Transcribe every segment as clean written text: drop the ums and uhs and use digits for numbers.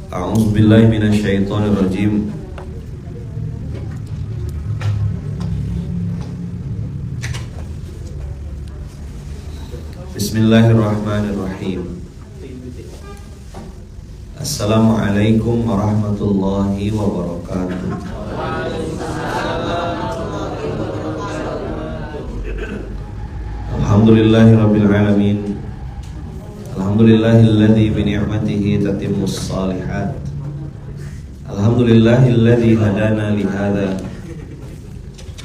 A'udzu billahi minasyaitonir rajim. Bismillahirrahmanirrahim. Assalamualaikum warahmatullahi wabarakatuh. Alhamdulillahirabbil alamin. Alhamdulillahilladzi bi ni'matihi tatimmus shalihat. Alhamdulillahilladzi hadana li hadza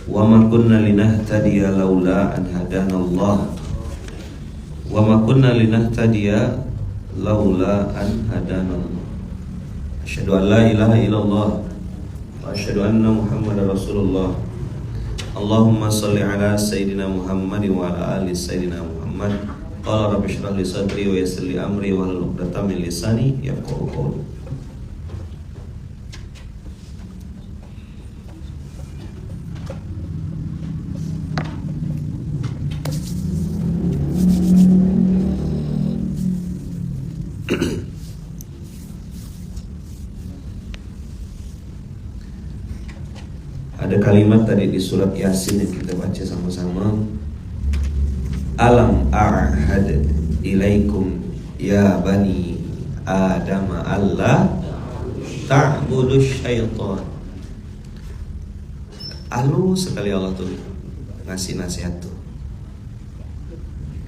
wa ma kunna linahtadiya laula an hadanallah. Wa ma kunna linahtadiya laula an hadanallah. Asyhadu an la ilaha illallah wa asyhadu anna Muhammadar Rasulullah. Allahumma shalli ala sayyidina Muhammad wa ala ali sayyidina Muhammad. Qala rabbi shrah li sadri wa yassir li amri wa hlul 'uqdatam min lisani yafqahu qawli. Ada kalimat tadi di surat Yasin yang kita baca sama-sama. Alam a'had ilaikum ya bani Adam alla ta'budu syaitan. Halus sekali Allah tuh ngasih nasihat tuh.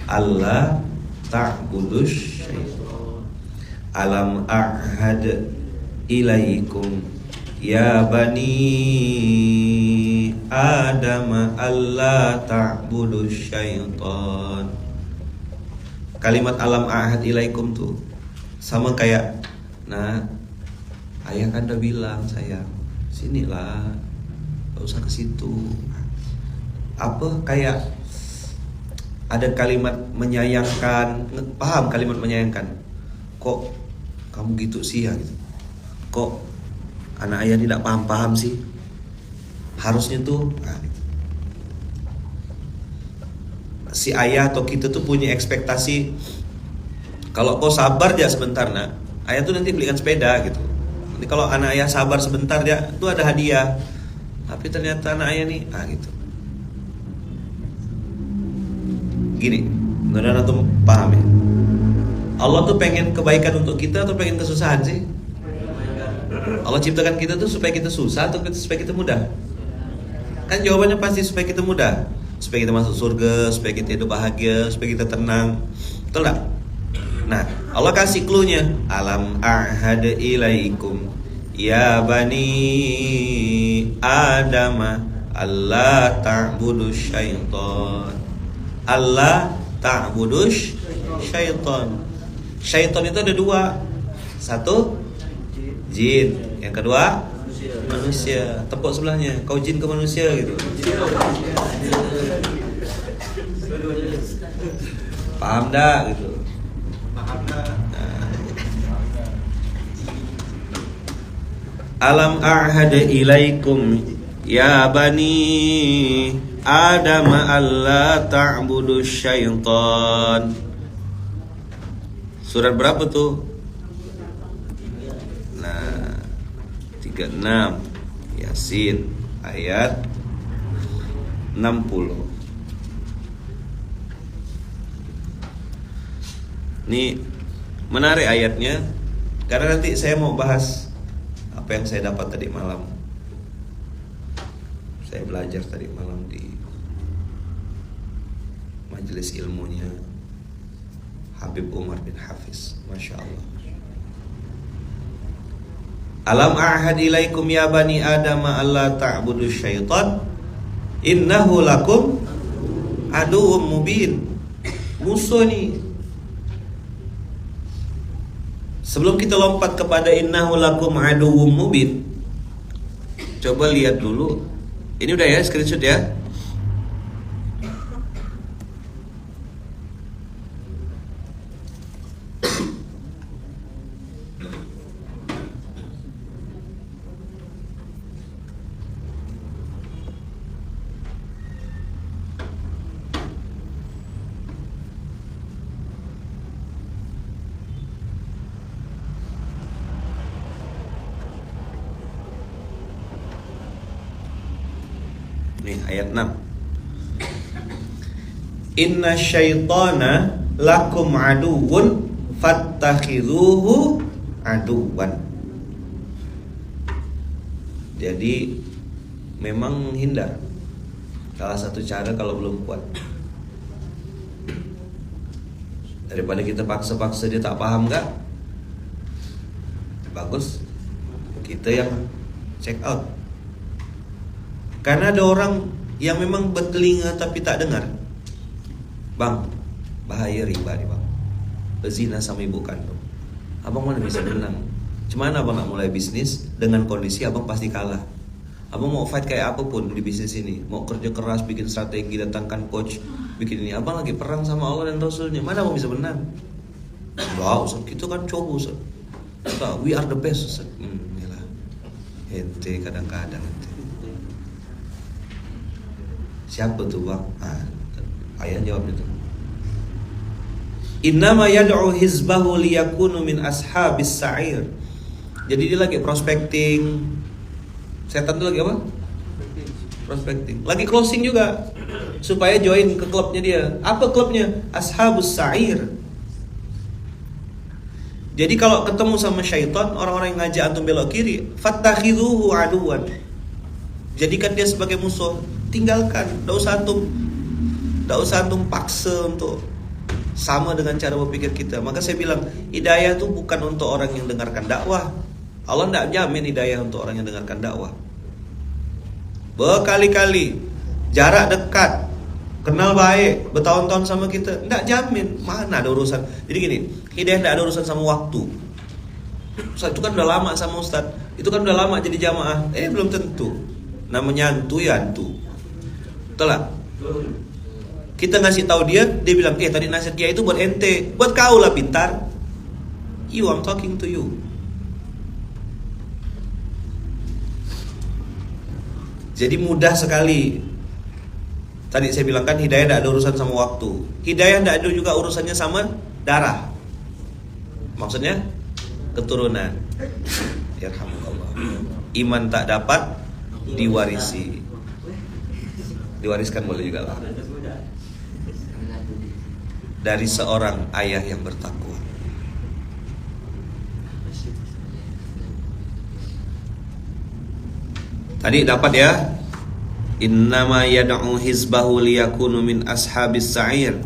Allah ta'budu syaitan. Alam a'had ilaikum ya bani Adam alla ta'budu syaitan. Kalimat alam ahad ilaikum tuh sama kayak, nah ayah kan udah bilang sayang, sinilah, gak usah ke situ. Apa kayak ada kalimat menyayangkan, paham kalimat menyayangkan? Kok kamu gitu sih ya gitu. Kok anak ayah tidak paham-paham sih? Harusnya tuh si ayah atau kita tuh punya ekspektasi, kalau kau sabar aja sebentar nak, ayah tuh nanti belikan sepeda gitu. Nanti kalau anak ayah sabar sebentar dia tuh ada hadiah. Tapi ternyata anak ayah nih gitu. Gini, mudah-mudahan tuh paham ya. Allah tuh pengen kebaikan untuk kita atau pengen kesusahan sih? Allah ciptakan kita tuh supaya kita susah atau supaya kita mudah? Kan jawabannya pasti supaya kita mudah, supaya kita masuk surga, supaya kita hidup bahagia, supaya kita tenang. Betul gak? Nah, Allah kasih clue-nya. Alam a'had ilaikum ya bani Adam alla ta'budu syaitan. Allah ta'budu syaitan. Syaitan itu ada dua. Satu jin, yang kedua manusia. Tepuk sebelahnya, kau jin ke manusia gitu. Paham dah gitu. Alam a'had ilaikum ya bani Adam alla ta'budu syaitan. Surat berapa tuh? 36 Yasin ayat 60. Ini menarik ayatnya, karena nanti saya mau bahas apa yang saya dapat tadi malam. Saya belajar tadi malam di majelis ilmunya Habib Umar bin Hafiz, Masya Allah. Alam a'had ilaikum ya bani Adam alla ta'budu syaitan innahu lakum aduwwum mubin. Musuh nih. Sebelum kita lompat kepada innahu lakum aduwwum mubin, coba lihat dulu. Ini udah ya, screenshot ya. Nih ayat 6. Inna syaitana lakum aduwwun fattakhidhuhu aduwan. Jadi memang hindar. Salah satu cara kalau belum kuat. Daripada kita paksa-paksa dia tak paham gak? Bagus kita yang check out. Karena ada orang yang memang bertelinga tapi tak dengar. Bang, bahaya riba nih bang. Berzina sama ibu kandung. Abang mana bisa menang? Cuman abang nak mulai bisnis dengan kondisi abang pasti kalah. Abang mau fight kayak apapun di bisnis ini, mau kerja keras, bikin strategi, datangkan coach, bikin ini. Abang lagi perang sama Allah dan Rasulnya. Mana abang bisa menang? Wah, Ustaz, kita kan coba Ustaz. Kita, we are the best Ustaz. Yalah. Ente kadang-kadang ente. Siapa tuh bang? Ayah jawab itu. Innama yad'u hizbahu liyakunu min ashabis sa'ir. Jadi dia lagi prospecting. Setan itu lagi apa? Prospecting. Lagi closing juga supaya join ke klubnya dia. Apa klubnya? Ashabus sa'ir. Jadi kalau ketemu sama syaitan, orang-orang yang ngajak antum belok kiri, fattakhidhuhu aduwan. Jadikan dia sebagai musuh. Tinggalkan. Tidak usah antum paksa untuk sama dengan cara berpikir kita. Maka saya bilang, hidayah itu bukan untuk orang yang dengarkan dakwah. Allah tidak jamin hidayah untuk orang yang dengarkan dakwah. Berkali-kali jarak dekat, kenal baik, bertahun-tahun sama kita, tidak jamin. Mana ada urusan. Jadi gini, hidayah tidak ada urusan sama waktu. Ustaz, itu kan udah lama sama Ustaz, itu kan udah lama jadi jamaah. Belum tentu. Namanya antu ya antu. Betul lah. Kita ngasih tahu dia bilang, tadi nasihat dia itu buat ente, buat kau lah pintar. You, I'm talking to you. Jadi mudah sekali. Tadi saya bilang kan hidayah tidak ada urusan sama waktu. Hidayah tidak ada juga urusannya sama darah. Maksudnya keturunan. Yarhamukallah. Iman tak dapat diwarisi. Diwariskan boleh juga lah. Dari seorang ayah yang bertakwa. Tadi dapat ya. Innama yad'u hizbahu liyakunu min ashabis sa'ir.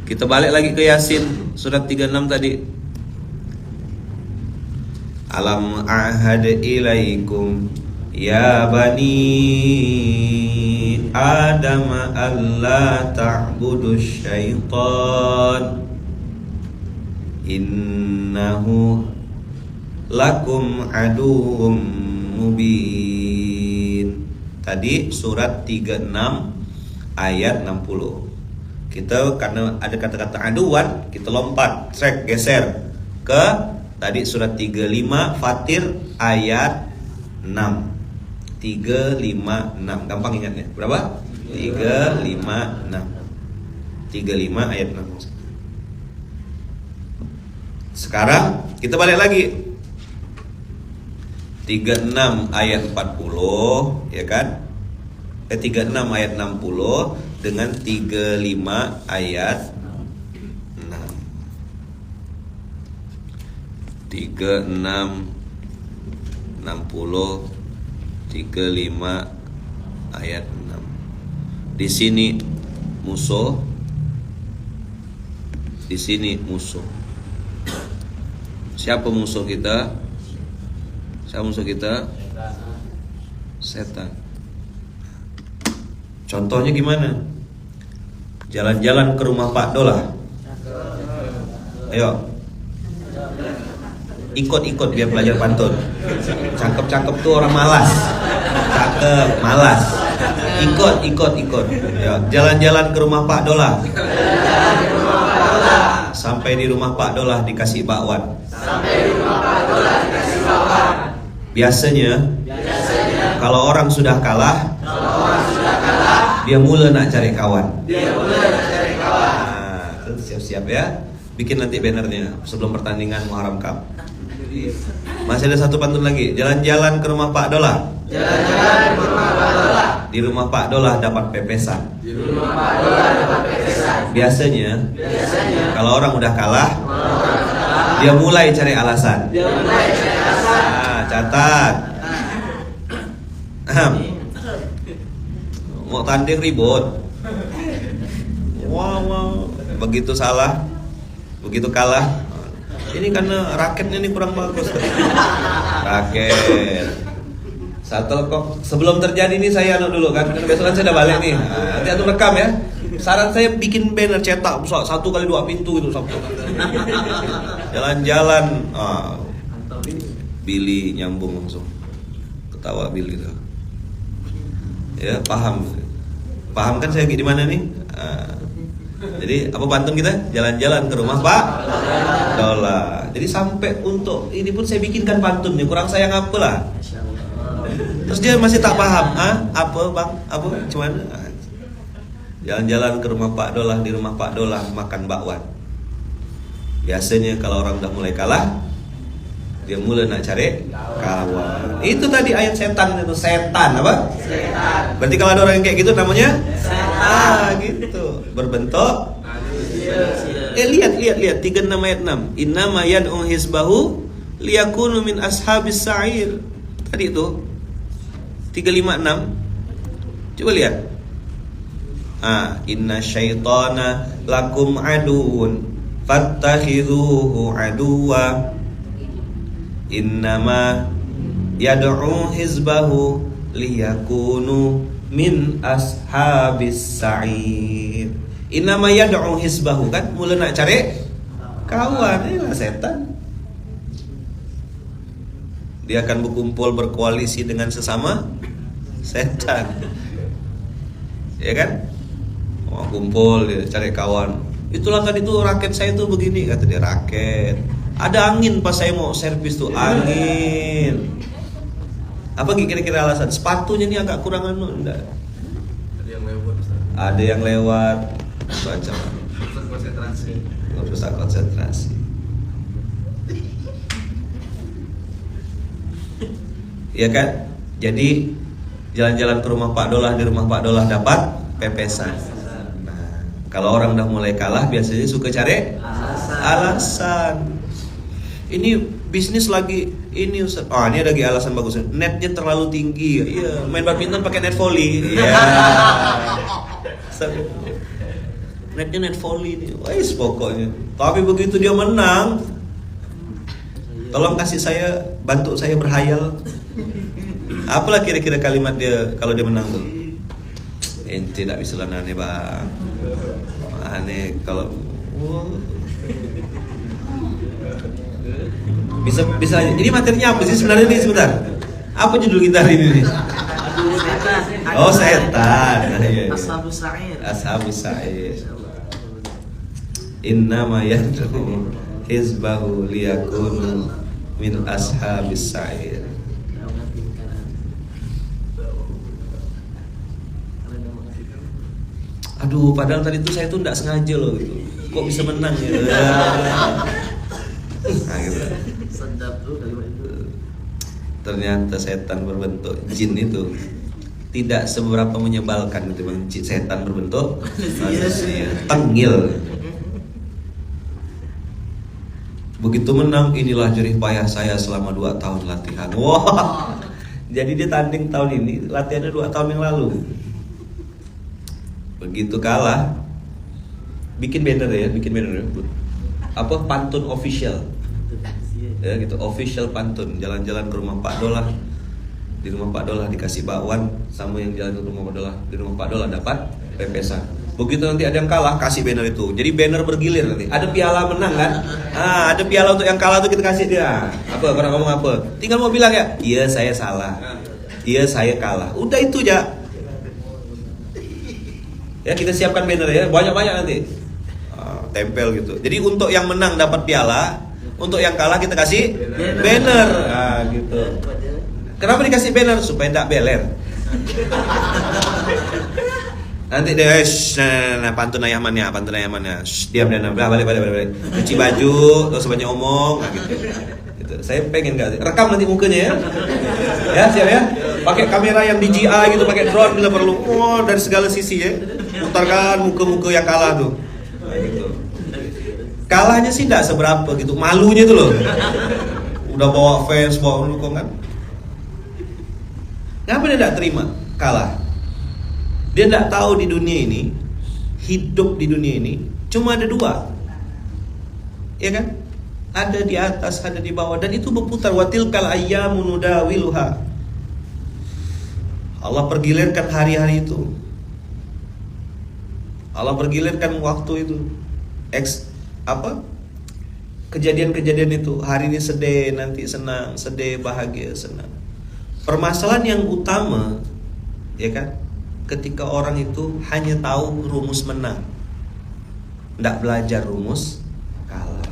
Kita balik lagi ke Yasin surat 36 tadi. Alam ahad ilaikum ya bani Adam alla ta'budu syaitan innahu lakum aduwwum mubin. Tadi surat 36 ayat 60. Kita karena ada kata-kata aduan, kita lompat, geser ke tadi surat 35 Fatir ayat 6. 356. Gampang ingatnya. Berapa? 356. 35 ayat 6. Sekarang kita balik lagi. 36 ayat 40, ya kan? 36 ayat 60 dengan 35 ayat 6. 36 60 35 ayat 6. Di sini musuh, di sini musuh. Siapa musuh kita? Siapa musuh kita? Setan. Contohnya gimana? Jalan-jalan ke rumah Pak Dola. Ayo. Ikut-ikut biar belajar pantun. Cakep-cakep tuh orang malas. Cakep, malas. Ikut. Ya, jalan-jalan ke rumah Pak Dola. Sampai di rumah Pak Dola dikasih bakwan. Biasanya kalau orang sudah kalah, dia mula nak cari kawan. Nah, siap-siap ya. Bikin nanti bannernya sebelum pertandingan Muharram Cup. Masih ada satu pantun lagi. Jalan-jalan ke rumah Pak Dola. Jalan-jalan ke rumah Pak Dolah. Di rumah Pak Dolah dapat pepesan. Di rumah Pak Dolah dapat pepesan. Biasanya kalau orang udah kalah, dia mulai cari alasan. Catat. Mau tanding ribut. Wow. Begitu salah, begitu kalah. Ini karena raketnya ini kurang bagus. Raket. Shuttlecock. Sebelum terjadi ini saya dulu kan. Karena besok kan saya udah balik nih. Nanti aku rekam ya. Saran saya bikin banner cetak 1 kali 2 pintu gitu Sabtu. Jalan-jalan. Billy nyambung langsung. Ketawa Billy tuh. Ya paham. Paham kan saya di mana nih? Jadi apa pantun kita? Jalan-jalan ke rumah Pak Dolah. Jadi sampai untuk ini pun saya bikinkan pantunnya. Kurang sayang apa lah. Terus dia masih tak paham. Apa bang? Apa? Cuman jalan-jalan ke rumah Pak Dolah. Di rumah Pak Dolah makan bakwan. Biasanya kalau orang udah mulai kalah, dia mulai nak cari kawan. Itu tadi ayat setan itu. Setan apa? Setan. Berarti kalau ada orang yang kayak gitu namanya setan. Gitu. Berbentuk lihat 36 ayat 6. Innama yad'u hizbahu liyakunu min ashabis sa'ir. Tadi itu 356. Coba lihat. Inna syaitana lakum aduun fattakhidhuhu aduwa. Innama yad'u hizbahu liyakunu min ashabis sa'ir. Innama yad'u hizbahu kan mulai nak cari kawan. Inilah setan. Dia akan berkumpul berkoalisi dengan sesama setan. Ya kan? Kumpul dia cari kawan. Itulah tadi tuh raket saya tuh begini kata dia, raket. Ada angin pas saya mau servis tuh, angin. Apa kira-kira alasan? Sepatunya ini agak kurang enggak. Ada yang lewat. Baca. Rusak konsentrasi. Ya kan? Jadi jalan-jalan ke rumah Pak Dolah, di rumah Pak Dolah dapat pepesan. Nah, kalau orang udah mulai kalah biasanya suka cari alasan. Ini bisnis lagi ini Ustaz. Ini ada lagi alasan bagus. Netnya terlalu tinggi. Iya, main badminton pakai net volley. Iya. Netnya net volley nih. Wais pokoknya. Tapi begitu dia menang, tolong kasih saya, bantu saya berhayal. Apalah kira-kira kalimat dia kalau dia menang tuh? Ente tidak bisa aneh bang. Aneh kalau bisa. Ini materinya apa sih sebenarnya nih sebentar? Apa judul kita hari ini nih? Setan. Ashabus sa'ir. Ashabus sa'ir. Innama yad'u hizbahu liyakunu min ashabis sa'ir. Aduh, padahal tadi tuh saya tuh enggak sengaja loh gitu. Kok bisa menang ya? Nah, gitu. Sedap tuh kalimat itu. Ternyata setan berbentuk jin itu tidak seberapa menyebalkan itu bang. Setan berbentuk manusia, tengil. Begitu menang, inilah jerih payah saya selama 2 tahun latihan. Wah, jadi dia tanding tahun ini, latihannya 2 tahun yang lalu. Begitu kalah, bikin banner ya. Apa pantun official. Ya gitu, official pantun. Jalan-jalan ke rumah Pak Dolah. Di rumah Pak Dolah dikasih bakwan, sama yang jalan ke rumah Pak Dolah. Di rumah Pak Dolah dapat pepesan. Begitu nanti ada yang kalah, kasih banner itu. Jadi banner bergilir nanti. Ada piala menang kan? Ada piala untuk yang kalah tuh kita kasih dia. Apa? Orang ngomong apa? Tinggal mau bilang ya, iya saya salah. Iya saya kalah. Udah itu aja. Ya kita siapkan banner ya, banyak-banyak nanti. Tempel gitu. Jadi untuk yang menang dapat piala, untuk yang kalah kita kasih banner. Gitu. Kenapa dikasih banner? Supaya tidak beler. Nanti deh, pantun ayamannya. Diam dan balik. Cuci baju, terus banyak omong, gitu. gitu. Saya pengen nggak rekam nanti mukanya ya. Ya siap ya. Pakai kamera yang DJI gitu, pakai drone bila perlu. Oh, dari segala sisi ya. Putarkan muka-muka yang kalah tuh. Nah, gitu. Kalahnya sih tidak seberapa gitu. Malunya tuh loh. Udah bawa fans, bawa pendukung kan. Kenapa dia tidak terima kalah? Dia tidak tahu di dunia ini, hidup di dunia ini cuma ada dua, ya kan? Ada di atas, ada di bawah, dan itu berputar. Watilkal ayyamu nudawiluha. Allah pergilirkan hari-hari itu. Allah pergilirkan waktu itu. Kejadian-kejadian itu. Hari ini sedih, nanti senang, sedih, bahagia, senang. Permasalahan yang utama, ya kan? Ketika orang itu hanya tahu rumus menang, tidak belajar rumus kalah.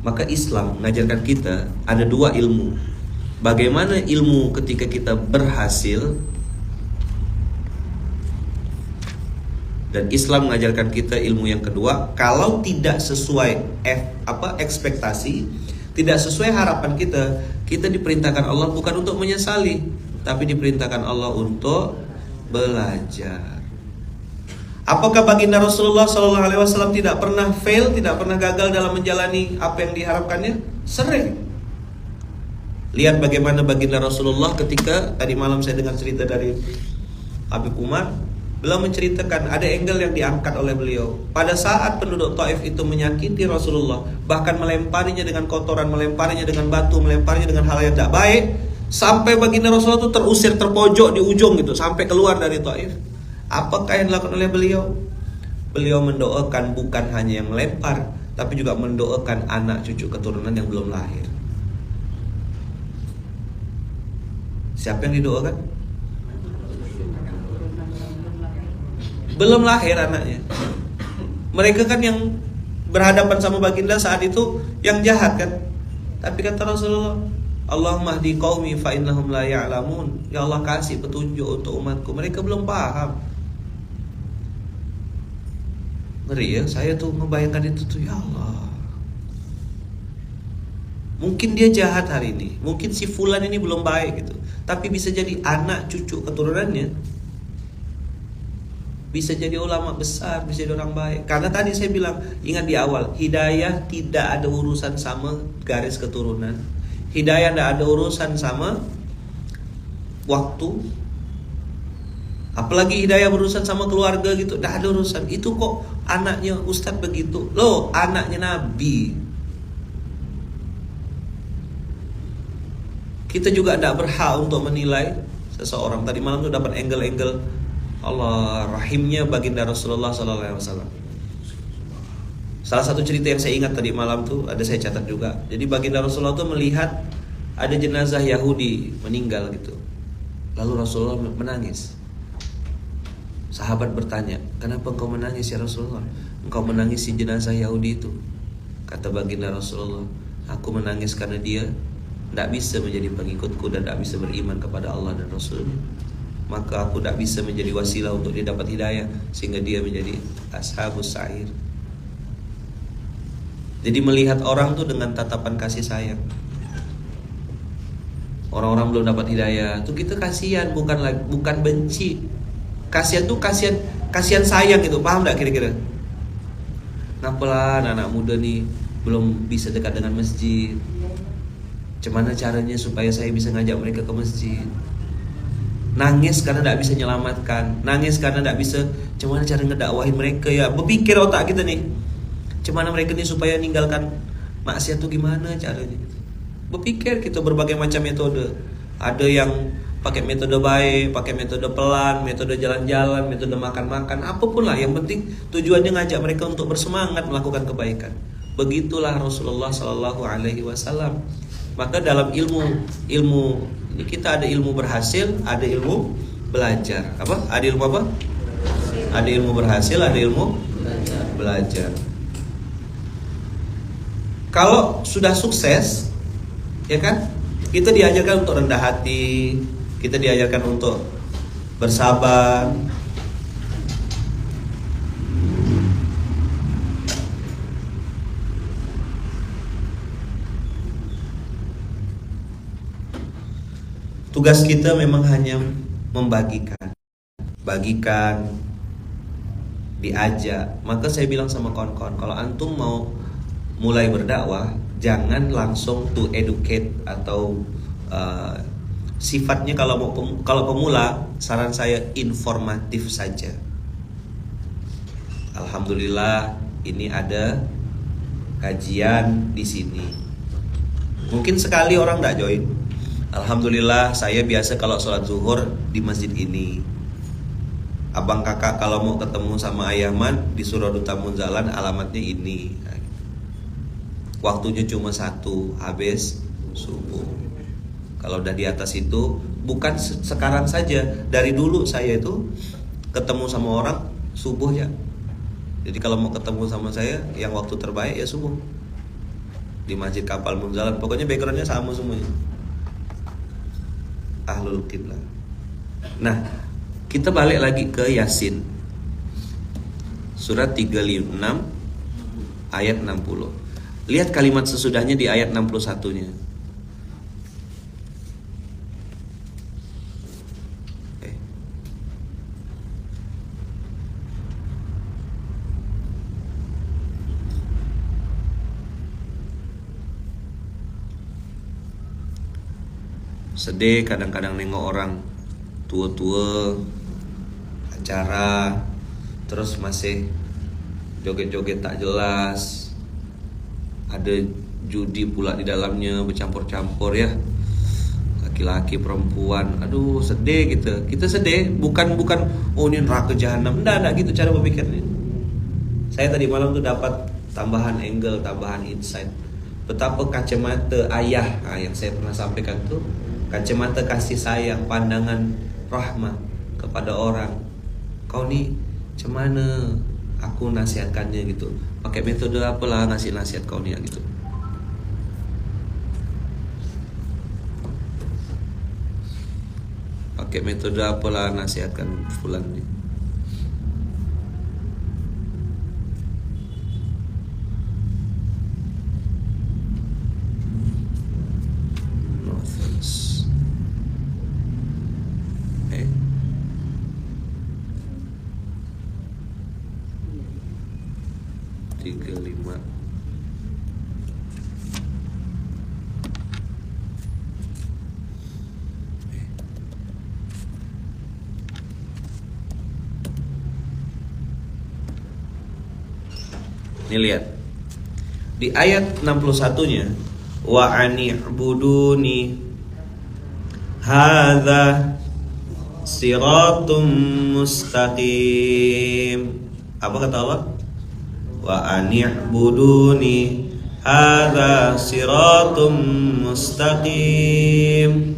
Maka Islam mengajarkan kita ada dua ilmu. Bagaimana ilmu ketika kita berhasil, dan Islam mengajarkan kita ilmu yang kedua. Kalau tidak sesuai ekspektasi, tidak sesuai harapan kita, kita diperintahkan Allah bukan untuk menyesali, tapi diperintahkan Allah untuk belajar. Apakah baginda Rasulullah SAW tidak pernah fail, tidak pernah gagal dalam menjalani apa yang diharapkannya? Sering. Lihat bagaimana baginda Rasulullah ketika tadi malam saya dengar cerita dari Habib Umar. Beliau menceritakan ada angle yang diangkat oleh beliau. Pada saat penduduk Taif itu menyakiti Rasulullah, bahkan melemparinya dengan kotoran, melemparinya dengan batu, melemparinya dengan hal yang tidak baik, sampai baginda Rasulullah itu terusir, terpojok di ujung gitu, sampai keluar dari Taif. Apakah yang dilakukan oleh beliau? Beliau mendoakan bukan hanya yang melempar, tapi juga mendoakan anak cucu keturunan yang belum lahir. Siapa yang didoakan? Belum lahir anaknya. Mereka kan yang berhadapan sama baginda saat itu yang jahat kan. Tapi kata Rasulullah, Allahumma hdi qaumi fa innahum la ya'lamun. Ya Allah, kasih petunjuk untuk umatku, mereka belum paham. Ngeri ya, saya tuh membayangkan itu tuh, ya Allah. Mungkin dia jahat hari ini, mungkin si fulan ini belum baik gitu, tapi bisa jadi anak cucu keturunannya bisa jadi ulama besar, bisa jadi orang baik. Karena tadi saya bilang, ingat di awal, hidayah tidak ada urusan sama garis keturunan. Hidayah tidak ada urusan sama waktu. Apalagi hidayah berurusan sama keluarga gitu, tidak ada urusan. Itu kok anaknya ustadz begitu. Loh, anaknya Nabi. Kita juga tidak berhak untuk menilai seseorang. Tadi malam tuh dapat angle-angle Allah rahimnya baginda Rasulullah SAW. Salah satu cerita yang saya ingat tadi malam tuh, ada saya catat juga. Jadi baginda Rasulullah tuh melihat ada jenazah Yahudi meninggal gitu. Lalu Rasulullah menangis. Sahabat bertanya, kenapa engkau menangis ya Rasulullah? Engkau menangis si jenazah Yahudi itu. Kata baginda Rasulullah, aku menangis karena dia tidak bisa menjadi pengikutku dan tidak bisa beriman kepada Allah dan Rasulnya. Maka aku tidak bisa menjadi wasilah untuk dia dapat hidayah, sehingga dia menjadi ashabus sa'ir. Jadi melihat orang tuh dengan tatapan kasih sayang. Orang-orang belum dapat hidayah tuh kita kasihan, bukan benci. Kasihan tuh kasihan sayang gitu, paham enggak kira-kira? Nampalah anak muda nih belum bisa dekat dengan masjid. Gimana caranya supaya saya bisa ngajak mereka ke masjid? Nangis karena tidak bisa menyelamatkan, nangis karena tidak bisa. Gimana cara ngedakwahin mereka ya? Berpikir otak kita nih, gimana mereka nih supaya ninggalkan maksiat tuh gimana caranya? Berpikir kita berbagai macam metode. Ada yang pakai metode baik, pakai metode pelan, metode jalan-jalan, metode makan-makan, apapun lah. Yang penting tujuannya ngajak mereka untuk bersemangat melakukan kebaikan. Begitulah Rasulullah SAW. Maka dalam ilmu ini kita ada ilmu berhasil, ada ilmu belajar. Apa? Ada ilmu apa? Ada ilmu berhasil, ada ilmu belajar. Kalau sudah sukses, ya kan? Kita diajarkan untuk rendah hati, kita diajarkan untuk bersabar. Tugas kita memang hanya membagikan, bagikan, diajak. Maka saya bilang sama kawan-kawan, kalau antum mau mulai berdakwah, jangan langsung to educate atau sifatnya kalau pemula, saran saya informatif saja. Alhamdulillah ini ada kajian di sini. Mungkin sekali orang tidak join. Alhamdulillah saya biasa kalau sholat zuhur di masjid ini. Abang kakak kalau mau ketemu sama Ayaman di Surau Duta Munzalan alamatnya ini. Waktunya cuma 1 habis subuh. Kalau udah di atas itu, bukan sekarang saja, dari dulu saya itu ketemu sama orang subuh ya. Jadi kalau mau ketemu sama saya, yang waktu terbaik ya subuh di Masjid Kapal Munzalan. Pokoknya backgroundnya sama semuanya, Ahlul Qiblah. Nah, kita balik lagi ke Yasin surat 36 ayat 60. Lihat kalimat sesudahnya di ayat 61-nya. Sedih kadang-kadang nengok orang tua-tua acara terus masih joget-joget tak jelas, ada judi pula di dalamnya, bercampur-campur ya, laki-laki perempuan. Aduh sedih gitu. Kita sedih bukan oh ini neraka jahanam, enggak gitu cara berpikirnya. Saya tadi malam tuh dapat tambahan angle, tambahan insight. Betapa kacamata ayah yang saya pernah sampaikan tuh, kacamata kasih sayang, pandangan rahmat kepada orang. Kau nih cemana aku nasihatkannya gitu, pakai metode apalah ngasih nasihat kau nih gitu. Pakai metode apalah nasihatkan fulan nih. No thanks. 35. Ini lihat di ayat 61-nya, wa ani'buduni hadza siratum mustaqim. Apa kata Allah? Wa ani'buduni hadza siratum mustaqim.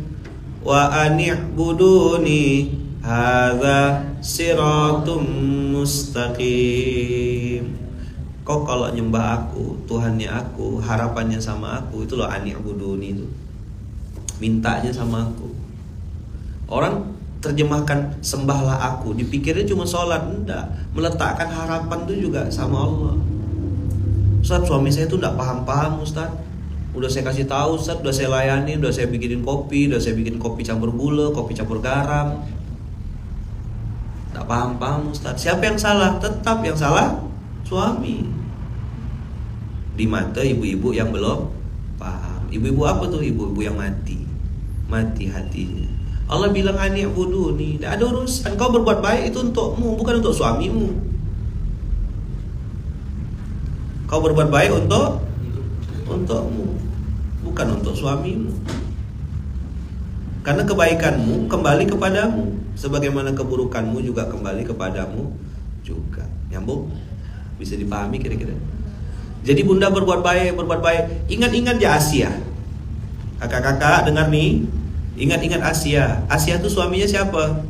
Wa ani'buduni hadza siratum mustaqim. Kau kalau nyembah aku, Tuhannya aku, harapannya sama aku, itu loh ani'buduni itu. Mintanya sama aku. Orang terjemahkan sembahlah aku, dipikirnya cuma sholat, enggak. Meletakkan harapan itu juga sama Allah. Ustaz, suami saya tuh enggak paham-paham Ustaz. Udah saya kasih tahu Ustaz, udah saya layani, udah saya bikinin kopi, udah saya bikin kopi campur gula, kopi campur garam. Enggak paham-paham Ustaz. Siapa yang salah? Tetap yang salah suami. Di mata ibu-ibu yang belum paham. Ibu-ibu apa tuh? Ibu-ibu yang mati hatinya. Allah bilang ani'buduni, tidak ada urusan. Kau berbuat baik itu untukmu, bukan untuk suamimu. Kau berbuat baik untukmu, bukan untuk suamimu. Karena kebaikanmu kembali kepadamu, sebagaimana keburukanmu juga kembali kepadamu juga. Nyambung? Bisa dipahami kira-kira? Jadi bunda berbuat baik. Ingat-ingat ya Asia. Kakak-kakak dengar nih. Ingat-ingat Asia. Asia itu suaminya siapa?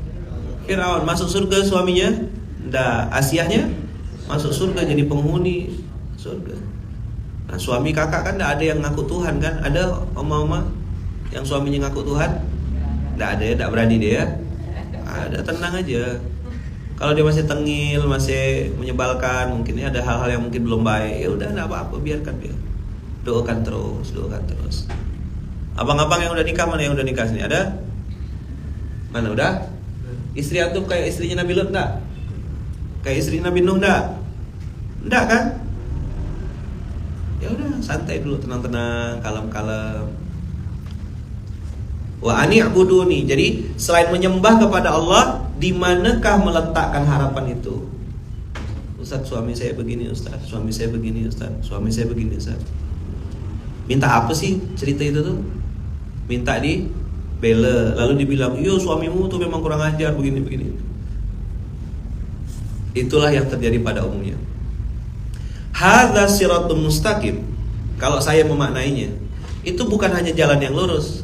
Firaun. Masuk surga suaminya? Nggak. Asianya masuk surga jadi penghuni surga. Nah suami kakak kan nggak ada yang ngaku Tuhan kan? Ada oma-oma yang suaminya ngaku Tuhan? Nggak ada ya, nggak berani dia. Ada, tenang aja. Kalau dia masih tengil, masih menyebalkan, mungkin ada hal-hal yang mungkin belum baik, ya udah enggak apa-apa, biarkan dia. Doakan terus. Abang-abang yang udah nikah, mana yang udah nikah sini? Ada? Mana udah? Istri antum kayak istrinya Nabi Lut enggak? Kayak istri Nabi Nuh enggak? Enggak kan? Ya udah, santai dulu, tenang-tenang, kalem-kalem. Wa ani'buduni. Jadi selain menyembah kepada Allah, di manakah meletakkan harapan itu? Ustaz, suami saya begini Ustaz, suami saya begini Ustaz, suami saya begini Ustaz. Minta apa sih cerita itu tuh? Minta di bela, lalu dibilang, "Yo, suamimu tuh memang kurang ajar begini-begini." Itulah yang terjadi pada umumnya. Hadza siratum mustaqim. Kalau saya memaknainya, itu bukan hanya jalan yang lurus,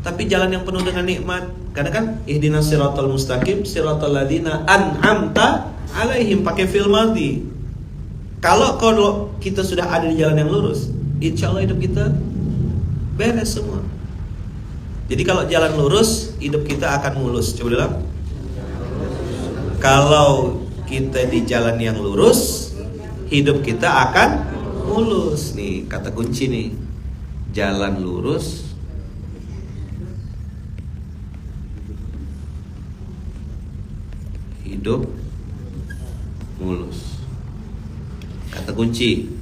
tapi jalan yang penuh dengan nikmat. Karena kan ihdinas siratal mustaqim siratal ladzina an'amta alaihim, pakai fi'il madhi. Kalau kita sudah ada di jalan yang lurus, insyaallah hidup kita beres semua. Jadi kalau jalan lurus, hidup kita akan mulus. Coba bilang. Kalau kita di jalan yang lurus, hidup kita akan mulus. Nih kata kunci nih. Jalan lurus, hidup mulus. Kata kunci.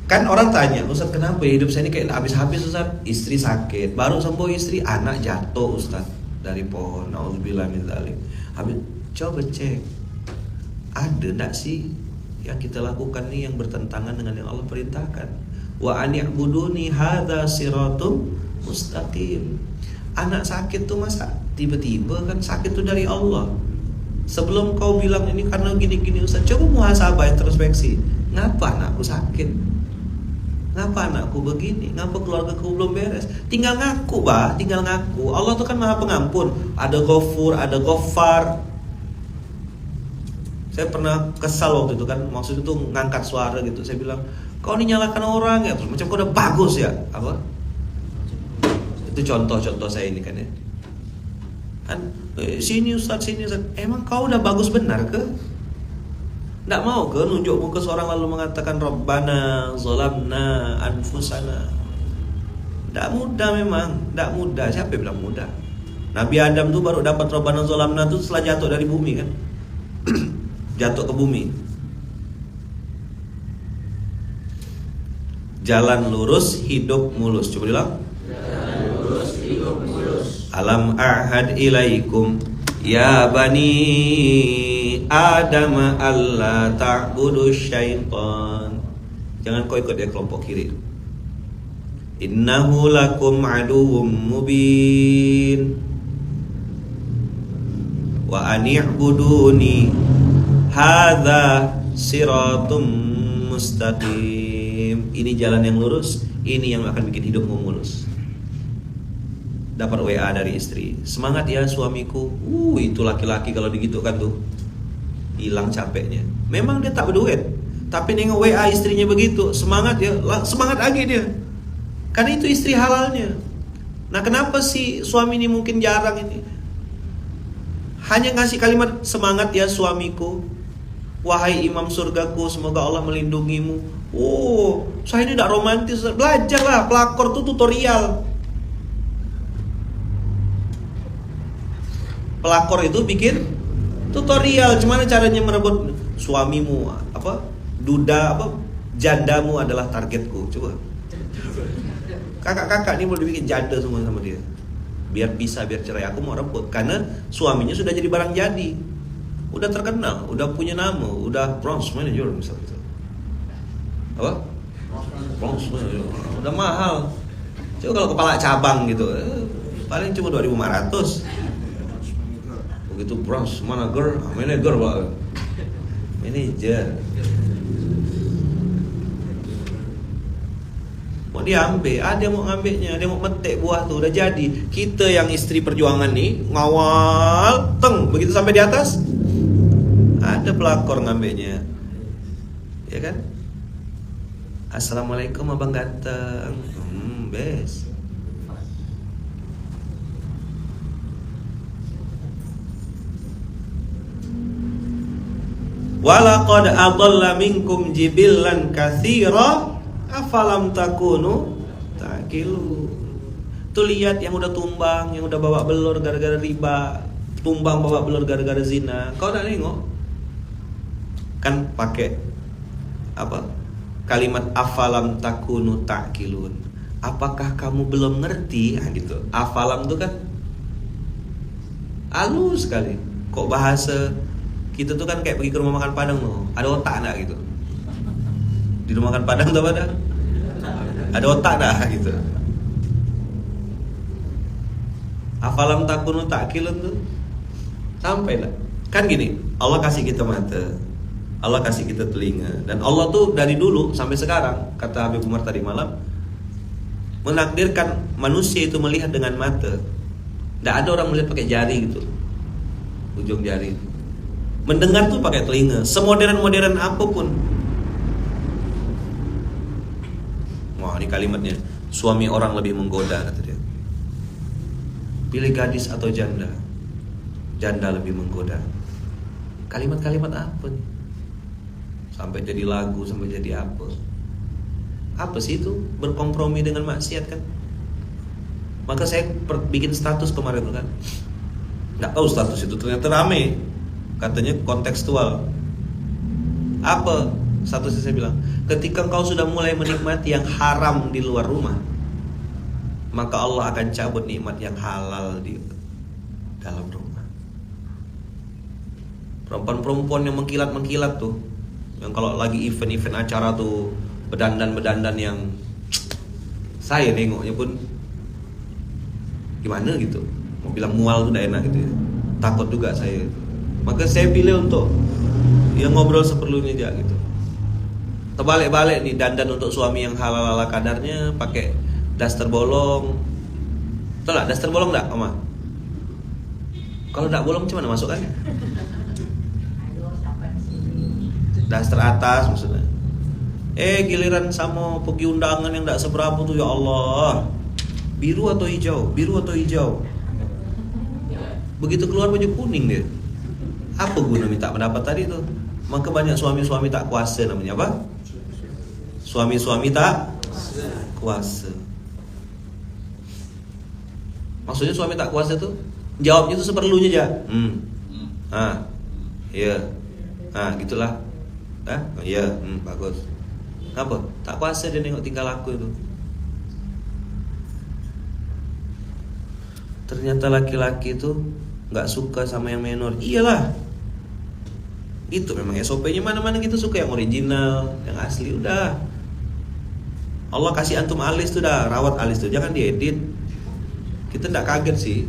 Kan orang tanya, "Ustaz, kenapa hidup saya ini kayak habis-habis Ustaz? Istri sakit, baru sembuh istri, anak jatuh Ustaz dari pohon. Nauzubillah min dzalik." Habis, coba cek, ada enggak sih yang kita lakukan nih yang bertentangan dengan yang Allah perintahkan? Wa ani'buduni hadza siratum mustaqim. Anak sakit tuh masa tiba-tiba kan sakit tuh dari Allah. Sebelum kau bilang ini karena gini-gini Ustaz, coba muhasabah, introspeksi. Ngapa anakku sakit? Ngapa anakku begini? Ngapa keluargaku belum beres? Tinggal ngaku, bah, tinggal ngaku. Allah tuh kan Maha Pengampun. Ada Ghafur, ada Ghaffar. Saya pernah kesal waktu itu kan, maksudnya tuh ngangkat suara gitu. Saya bilang, "Kau ini nyalakan orang ya, terus macam kau udah bagus ya." Apa? Itu contoh-contoh saya ini kan ya. Kan, sini Ustaz, sini Ustaz. Emang kau udah bagus benar ke? Nggak mau ke nunjuk muka seorang lalu mengatakan Rabbana zolamna anfusana. Nggak mudah memang, nggak mudah. Siapa yang bilang mudah? Nabi Adam tuh baru dapat Rabbana zolamna tuh setelah jatuh dari bumi kan. Jatuh ke bumi. Jalan lurus, hidup mulus. Coba bilang. Jalan lurus, hidup mulus. Alam a'had ilaikum ya bani Adam alla ta'budu syaitan. Jangan kau ikut dia kelompok kiri. Innahu lakum aduwwum mubin. Wa ani'buduni hadza siratum mustaqim. Ini jalan yang lurus, ini yang akan bikin hidupmu mulus. Dapat WA dari istri, "Semangat ya suamiku." Itu laki-laki kalau digitu kan tuh hilang capeknya. Memang dia tak berduit, tapi nengok WA istrinya begitu, semangat ya, semangat lagi dia. Karena itu istri halalnya. Nah, kenapa sih suami ini mungkin jarang ini? Hanya ngasih kalimat, "Semangat ya suamiku, wahai imam surgaku, semoga Allah melindungimu." Saya ini tidak romantis. Belajarlah, pelakor tuh tutorial. Pelakor itu bikin tutorial gimana caranya merebut suamimu, apa? Duda apa? Jandamu adalah targetku. Coba. Kakak-kakak ini boleh bikin janda semua sama dia. Biar bisa, biar cerai. Aku mau rebut karena suaminya sudah jadi barang jadi. Udah terkenal, udah punya nama, udah bronze manager misalnya. Apa? Bronze manager. Udah mahal. Coba kalau kepala cabang gitu, paling cuma 2.500. Begitu bronze manager, manager Pak. Manager. Mau diambil, dia mau ngambilnya, dia mau metik buah tuh udah jadi. Kita yang istri perjuangan nih ngawal, begitu sampai di atas ada pelakor ngambilnya. Ya kan? Assalamualaikum abang ganteng. Best. Walaqad adalla minkum jibillan katsira afalam takunu taqilu. Tuh lihat yang udah tumbang, yang udah bawa belur gara-gara riba, tumbang bawa belur gara-gara zina. Kau udah nengok? Kan pakai apa? Kalimat afalam takunu ta'kilun. Apakah kamu belum ngerti? Nah, gitu. Afalam tuh kan halus sekali. Kok bahasa kita tuh kan kayak pergi ke rumah makan Padang tuh, ada otak enggak gitu. Di rumah makan Padang tuh ada otak enggak gitu. Afalam takunu ta'kilun tuh sampai lah. Kan gini, Allah kasih kita mata, Allah kasih kita telinga, dan Allah tuh dari dulu sampai sekarang, kata Habib Umar tadi malam, menakdirkan manusia itu melihat dengan mata. Tidak ada orang melihat pakai jari gitu, ujung jari. Mendengar tuh pakai telinga. Semodern-modern apapun. Wah, ini kalimatnya. Suami orang lebih menggoda, kata dia. Pilih gadis atau janda. Janda lebih menggoda. Kalimat-kalimat apa nih? Sampai jadi lagu, sampai jadi apa? Apa sih itu? Berkompromi dengan maksiat kan? Maka saya bikin status kemarin kan. Nggak tahu status itu, ternyata rame. Katanya kontekstual. Apa statusnya? Saya bilang, ketika engkau sudah mulai menikmati yang haram di luar rumah, maka Allah akan cabut nikmat yang halal di dalam rumah. Perempuan-perempuan yang mengkilat-mengkilat tuh, yang kalau lagi event-event acara tuh bedandan-bedandan yang saya nengoknya pun gimana gitu. Mau bilang mual tuh udah enak gitu ya. Takut juga saya. Maka saya pilih untuk yang ngobrol seperlunya aja gitu. Terbalik-balik nih, dandan untuk suami yang halal ala kadarnya, pakai daster bolong. Betul lah, daster bolong enggak, Oma? Kalau enggak bolong gimana masukkannya? Daster atas maksudnya. Giliran sama pergi undangan yang enggak seberapa tuh, ya Allah. Biru atau hijau? Biru atau hijau? Begitu keluar baju kuning dia. Apa guna minta pendapat tadi tuh? Maka banyak suami-suami tak kuasa namanya apa? Suami-suami tak kuasa. Maksudnya suami tak kuasa tuh jawabnya tuh seperlunya aja. Iya. Gitulah. Iya, bagus. Apa? Tak kuasa dia nengok tingkah laku itu. Ternyata laki-laki itu nggak suka sama yang menor. Iyalah. Itu memang SOP-nya, mana-mana kita suka yang original, yang asli udah. Allah kasih antum alis tuh dah, rawat alis tuh, jangan diedit. Kita nggak kaget sih.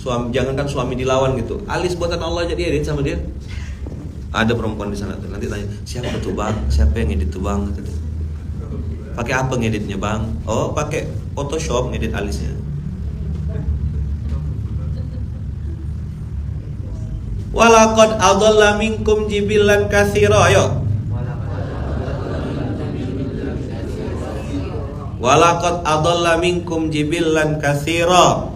Jangankan suami dilawan gitu. Alis buatan Allah jadi edit sama dia. Ada perempuan di sana tuh, nanti tanya, siapa tuh bang? Siapa yang edit tuh bang? Pakai apa ngeditnya bang? Oh, pakai Photoshop ngedit alisnya. Walaqad adalla minkum jibilan katsira. Ayo. Walaqad adalla minkum jibilan katsira.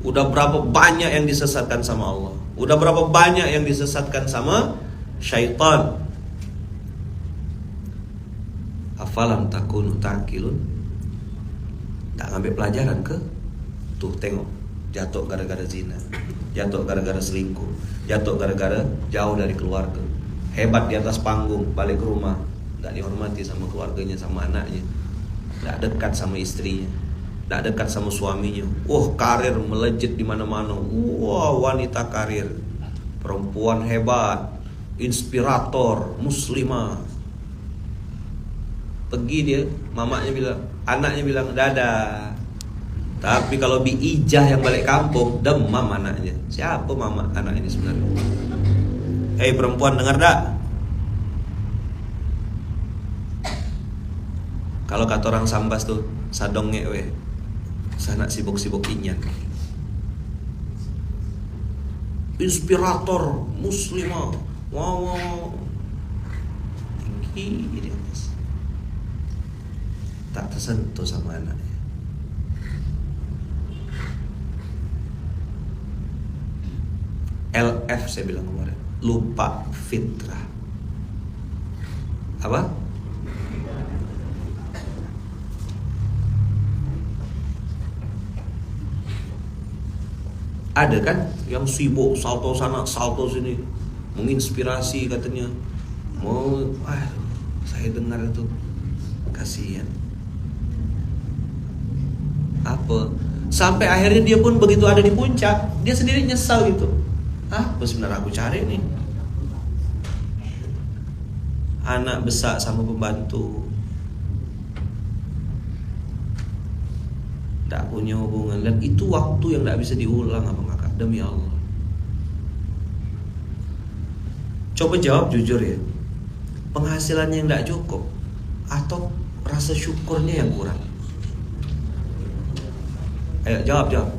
Udah berapa banyak yang disesatkan sama Allah. Udah berapa banyak yang disesatkan sama syaitan. Afalam takunu ta'kilun. Tak ngambil pelajaran ke? Tuh tengok, jatuh gara-gara zina, jatuh gara-gara selingkuh, jatuh gara-gara jauh dari keluarga. Hebat di atas panggung, balik ke rumah nggak dihormati sama keluarganya, sama anaknya, nggak dekat sama istrinya, nggak dekat sama suaminya. Karir melejit di mana-mana. Wanita karir, perempuan hebat, inspirator, muslimah. Pergi dia, mamanya bilang, anaknya bilang dadah. Tapi kalau biijah yang balik kampung, demam anaknya. Siapa mama anak ini sebenarnya? Perempuan dengar tak? Kalau kata orang Sambas tuh, sadong ngewe, sana sibuk-sibuk inyan. Inspirator, muslimah, wow, tinggi di atas. Tak tersentuh sama anaknya. LF saya bilang kemarin, lupa fitrah. Apa? Ada kan yang sibuk salto sana salto sini, menginspirasi katanya. Saya dengar itu kasihan. Apa? Sampai akhirnya dia pun begitu ada di puncak, dia sendiri nyesal gitu. Apa sebenarnya aku cari nih? Anak besar sama pembantu, tidak punya hubungan, dan itu waktu yang tidak bisa diulang abang kakak, demi Allah. Coba jawab jujur ya, penghasilannya yang tidak cukup atau rasa syukurnya yang kurang? Ayo jawab.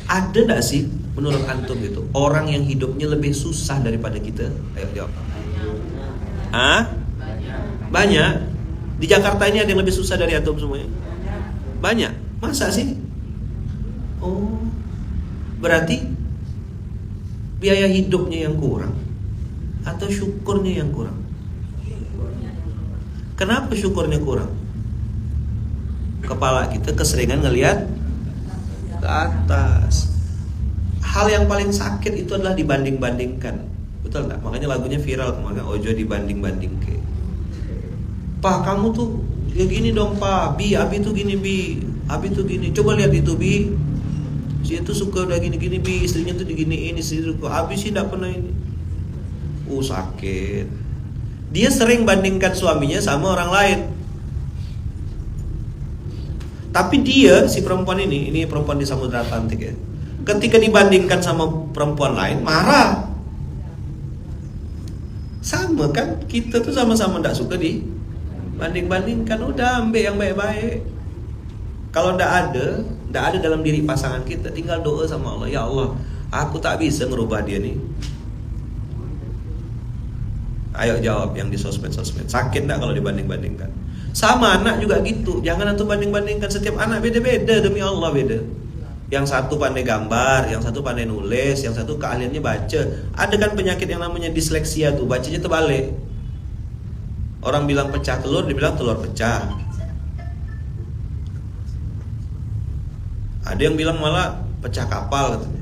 Ada tidak sih menurut antum itu orang yang hidupnya lebih susah daripada kita? Ayo jawab. Banyak. Di Jakarta ini ada yang lebih susah dari antum semuanya? Banyak. Masa sih? Oh, berarti biaya hidupnya yang kurang atau syukurnya yang kurang? Kenapa syukurnya kurang? Kepala kita keseringan ngelihat ke atas. Hal yang paling sakit itu adalah dibanding-bandingkan. Betul nggak? Makanya lagunya viral kemarin, Ojo dibanding-bandingke. Pak, kamu tuh ya gini dong Pak, Abi tuh gini Abi tuh gini. Coba lihat itu Bi, si itu suka udah gini-gini Bi, istrinya tuh diginiin, istri tuh Abi sih tidak pernah ini. Sakit. Dia sering bandingkan suaminya sama orang lain. Tapi dia, si perempuan ini perempuan di Samudra Atlantik ya, ketika dibandingkan sama perempuan lain marah. Sama kan, kita tuh sama-sama tidak suka banding-bandingkan. Udah ambil yang baik-baik. Kalau tidak ada dalam diri pasangan kita, tinggal doa sama Allah. Ya Allah, aku tak bisa ngerubah dia nih. Ayo jawab yang di sosmed. Sakit tidak kalau dibanding-bandingkan? Sama anak juga gitu. Jangan antum banding-bandingkan. Setiap anak beda-beda, demi Allah beda. Yang satu pandai gambar, yang satu pandai nulis, yang satu keahliannya baca. Ada kan penyakit yang namanya disleksia tuh, bacanya terbalik. Orang bilang pecah telur, dibilang telur pecah. Ada yang bilang malah pecah kapal katanya.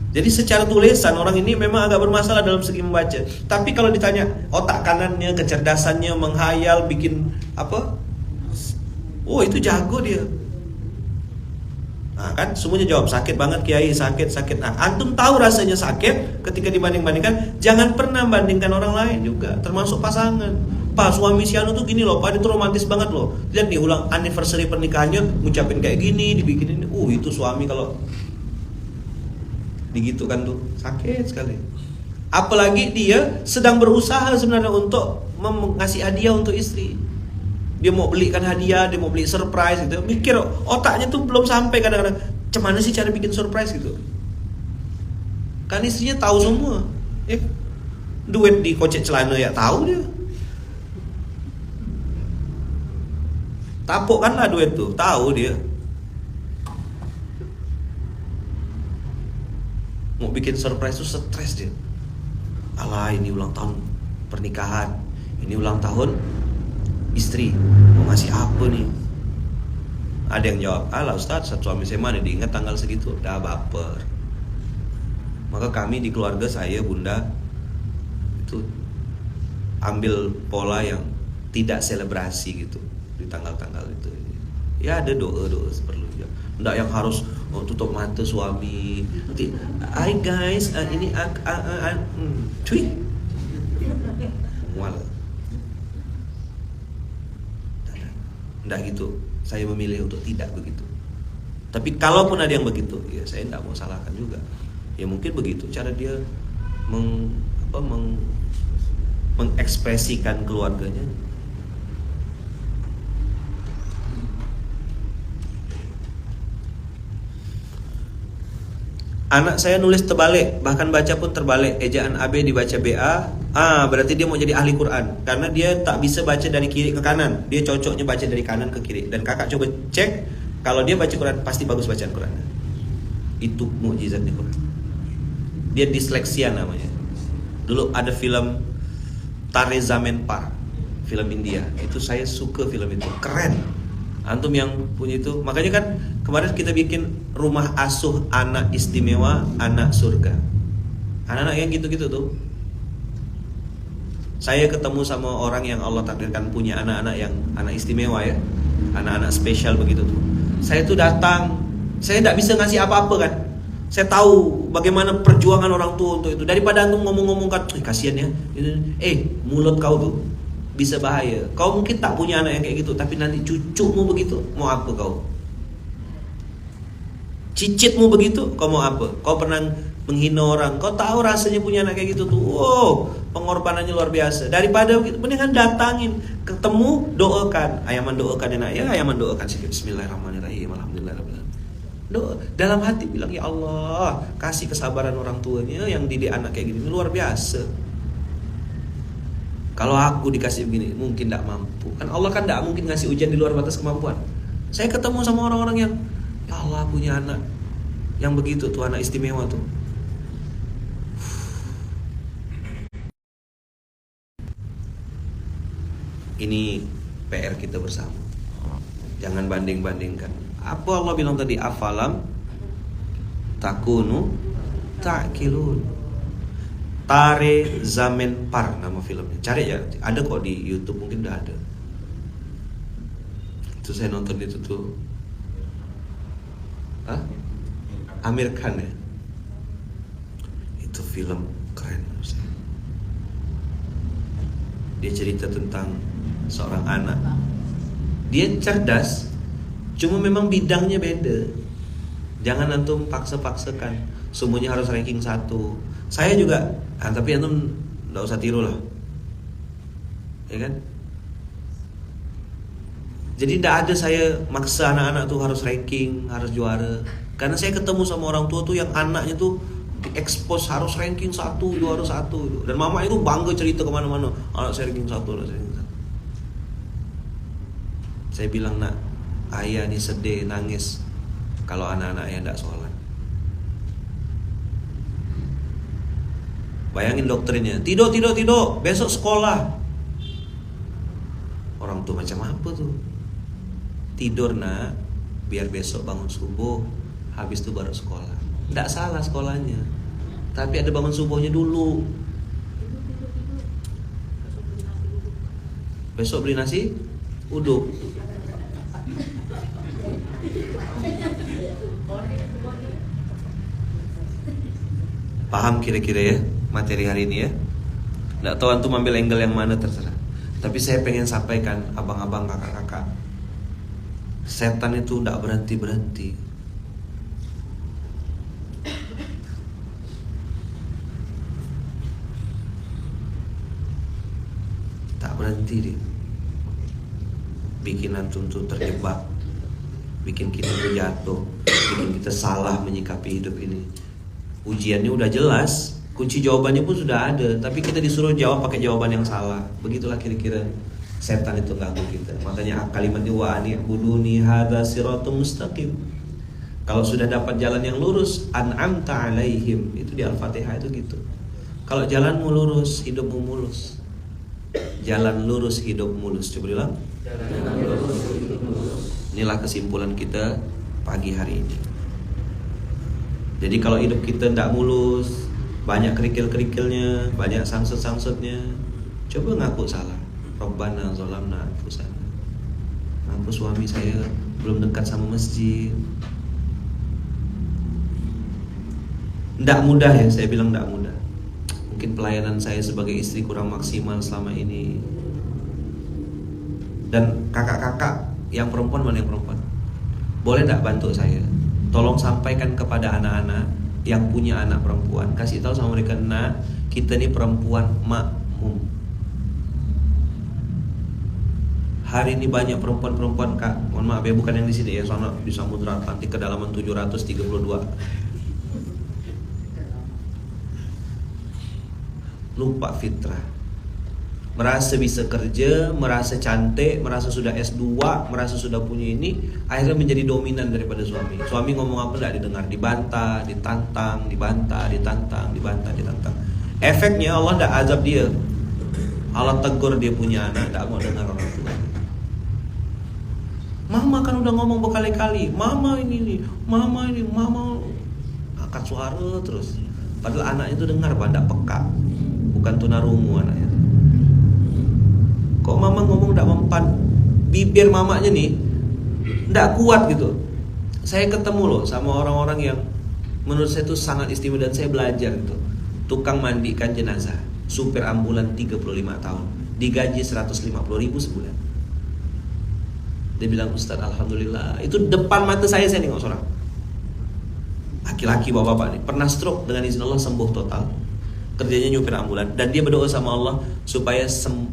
Jadi secara tulisan orang ini memang agak bermasalah dalam segi membaca. Tapi kalau ditanya otak kanannya, kecerdasannya, menghayal, bikin apa? Oh itu jago dia. Nah kan semuanya jawab sakit banget Kiai, sakit. Nah antum tahu rasanya sakit ketika dibanding-bandingkan. Jangan pernah bandingkan orang lain juga, termasuk pasangan. Pak, suami si Anu tuh gini loh, Pak, itu romantis banget loh. Lihat nih ulang anniversary pernikahannya, ngucapin kayak gini, dibikinin. Itu suami kalau digitu kan tuh sakit sekali. Apalagi dia sedang berusaha sebenarnya untuk ngasih hadiah untuk istri. Dia mau belikan hadiah, dia mau beli surprise gitu. Mikir otaknya tuh belum sampai kadang-kadang. Gimana sih cara bikin surprise gitu? Kan istrinya tahu semua. Duit di kocek celana ya tahu dia. Tapuk kan lah duit tuh, tahu dia. Mau bikin surprise tuh stres dia. Alah ini ulang tahun pernikahan, ini ulang tahun istri, mau ngasih apa nih? Ada yang jawab, alah Ustaz, suami saya mana diingat tanggal segitu, dah baper. Maka kami di keluarga saya, Bunda, itu ambil pola yang tidak selebrasi gitu di tanggal-tanggal itu. Ya ada doa-doa seperlunya. Nggak yang harus tutup mata suami. Nanti, hai guys, ini cuy. Mual. Nggak gitu. Saya memilih untuk tidak begitu. Tapi kalaupun ada yang begitu, ya saya nggak mau salahkan juga. Ya mungkin begitu cara dia mengekspresikan keluarganya. Anak saya nulis terbalik, bahkan baca pun terbalik. Ejaan AB dibaca BA. Berarti dia mau jadi ahli Quran. Karena dia tak bisa baca dari kiri ke kanan. Dia cocoknya baca dari kanan ke kiri. Dan kakak coba cek, kalau dia baca Quran pasti bagus bacaan Quran. Itu mukjizat di Quran. Dia disleksia namanya. Dulu ada film Tare Zameen Par, film India. Itu saya suka film itu, keren. Antum yang punya itu, makanya kan Kemarin kita bikin rumah asuh anak istimewa, anak surga. Anak-anak yang gitu-gitu tuh. Saya ketemu sama orang yang Allah takdirkan punya anak-anak yang anak istimewa ya, anak-anak spesial begitu tuh. Saya tuh datang, saya tidak bisa ngasih apa-apa kan. Saya tahu bagaimana perjuangan orang tua untuk itu. Daripada antum ngomong-ngomong kan, kasihan ya. Mulut kau tuh bisa bahaya. Kau mungkin tak punya anak yang kayak gitu, tapi nanti cucumu begitu, mau apa kau? Cicitmu begitu, kau mau apa? Kau pernah menghina orang, kau tahu rasanya punya anak kayak gitu tuh. Wow, pengorbanannya luar biasa. Daripada begitu, mendingan datangin, ketemu, doakan. Ayaman doakan enak ya, ayaman doakan sedikit. Bismillahirrahmanirrahim. Alhamdulillahirabbil alamin. Doa dalam hati bilang, ya Allah, kasih kesabaran orang tuanya yang didik anak kayak gini, luar biasa. Kalau aku dikasih begini, mungkin tidak mampu. Kan Allah kan tidak mungkin ngasih ujian di luar batas kemampuan. Saya ketemu sama orang-orang yang, ya Allah punya anak yang begitu tuh, anak istimewa tuh. Ini PR kita bersama. Jangan banding-bandingkan. Apa Allah bilang tadi? Afalam takunu ta'qilun. Tare Zamen Par nama filmnya. Cari ya, ada kok di YouTube, mungkin udah ada. Itu saya nonton itu tuh. Amir Khan ya. Itu film keren. Dia cerita tentang seorang anak. Dia cerdas, cuma memang bidangnya beda. Jangan antum paksa-paksakan semuanya harus ranking 1. Saya juga, tapi antum gak usah tiru lah, ya kan? Jadi tidak ada saya maksa anak-anak tuh harus ranking, harus juara. Karena saya ketemu sama orang tua tuh yang anaknya tuh diekspos harus ranking 1, juara 1. Dan mama itu bangga cerita kemana-mana, anak saya ranking 1, anak saya ranking 1. Saya bilang, nak, ayah nih sedih, nangis kalau anak-anaknya tidak sholat. Bayangin doktrinnya, tidur, besok sekolah. Orang tua macam apa tuh? Tidur nak, biar besok bangun subuh, habis itu baru sekolah. Tidak salah sekolahnya, tapi ada bangun subuhnya dulu. Besok beli nasi uduk. Paham kira-kira ya materi hari ini ya? Nggak tahu antum ambil angle yang mana, terserah. Tapi saya pengen sampaikan, abang-abang, kakak-kakak, setan itu nggak berhenti-berhenti. Tak berhenti dia. Bikin antum tuh terjebak, bikin kita jatuh, bikin kita salah menyikapi hidup ini. Ujiannya udah jelas, kunci jawabannya pun sudah ada, tapi kita disuruh jawab pakai jawaban yang salah. Begitulah kira-kira setan itu ganggu kita. Makanya kalimatnya wa an'buduni hadza siratum mustaqim. Kalau sudah dapat jalan yang lurus, an'amta alaihim, itu di Al-Fatihah itu gitu. Kalau jalanmu lurus, hidupmu mulus. Jalan lurus, hidup mulus. Coba bilang. Inilah kesimpulan kita pagi hari ini. Jadi kalau hidup kita tidak mulus, banyak kerikil-kerikilnya, banyak sangsut-sangsutnya, coba ngaku salah. Rabbana zalamna anfusana. Ngaku suami saya belum dekat sama masjid. Tidak mudah ya, saya bilang tidak mudah. Mungkin pelayanan saya sebagai istri kurang maksimal selama ini. Dan kakak-kakak yang perempuan, mana yang perempuan, boleh tidak bantu saya? Tolong sampaikan kepada anak-anak yang punya anak perempuan, kasih tahu sama mereka, nak, kita ini perempuan makmum. Hari ini banyak perempuan-perempuan, kak, mohon maaf ya, bukan yang di sini ya, soalnya di Samudra Atlantik kedalaman 732. Lupa fitrah. Merasa bisa kerja, merasa cantik, merasa sudah S2, merasa sudah punya ini, akhirnya menjadi dominan daripada suami. Suami ngomong apa tidak didengar, dibantah, ditantang, dibantah, ditantang, dibantah, ditantang. Efeknya Allah tidak azab dia. Allah tegur dia punya anak, tidak mau dengar orang tua. Mama kan udah ngomong berkali-kali, mama ini, mama angkat suara terus. Padahal anaknya itu dengar, pada peka, bukan tunarungu anaknya. Kok mama ngomong tidak mempan, bibir mamanya nih tidak kuat gitu. Saya ketemu loh sama orang-orang yang menurut saya itu sangat istimewa dan saya belajar gitu. Tukang mandikan jenazah, supir ambulan 35 tahun, digaji 150.000 sebulan. Dia bilang, Ustaz, alhamdulillah. Itu depan mata saya nengok seorang laki-laki bapak-bapak nih, pernah stroke, dengan izin Allah sembuh total. Kerjanya nyupir ambulan, dan dia berdoa sama Allah supaya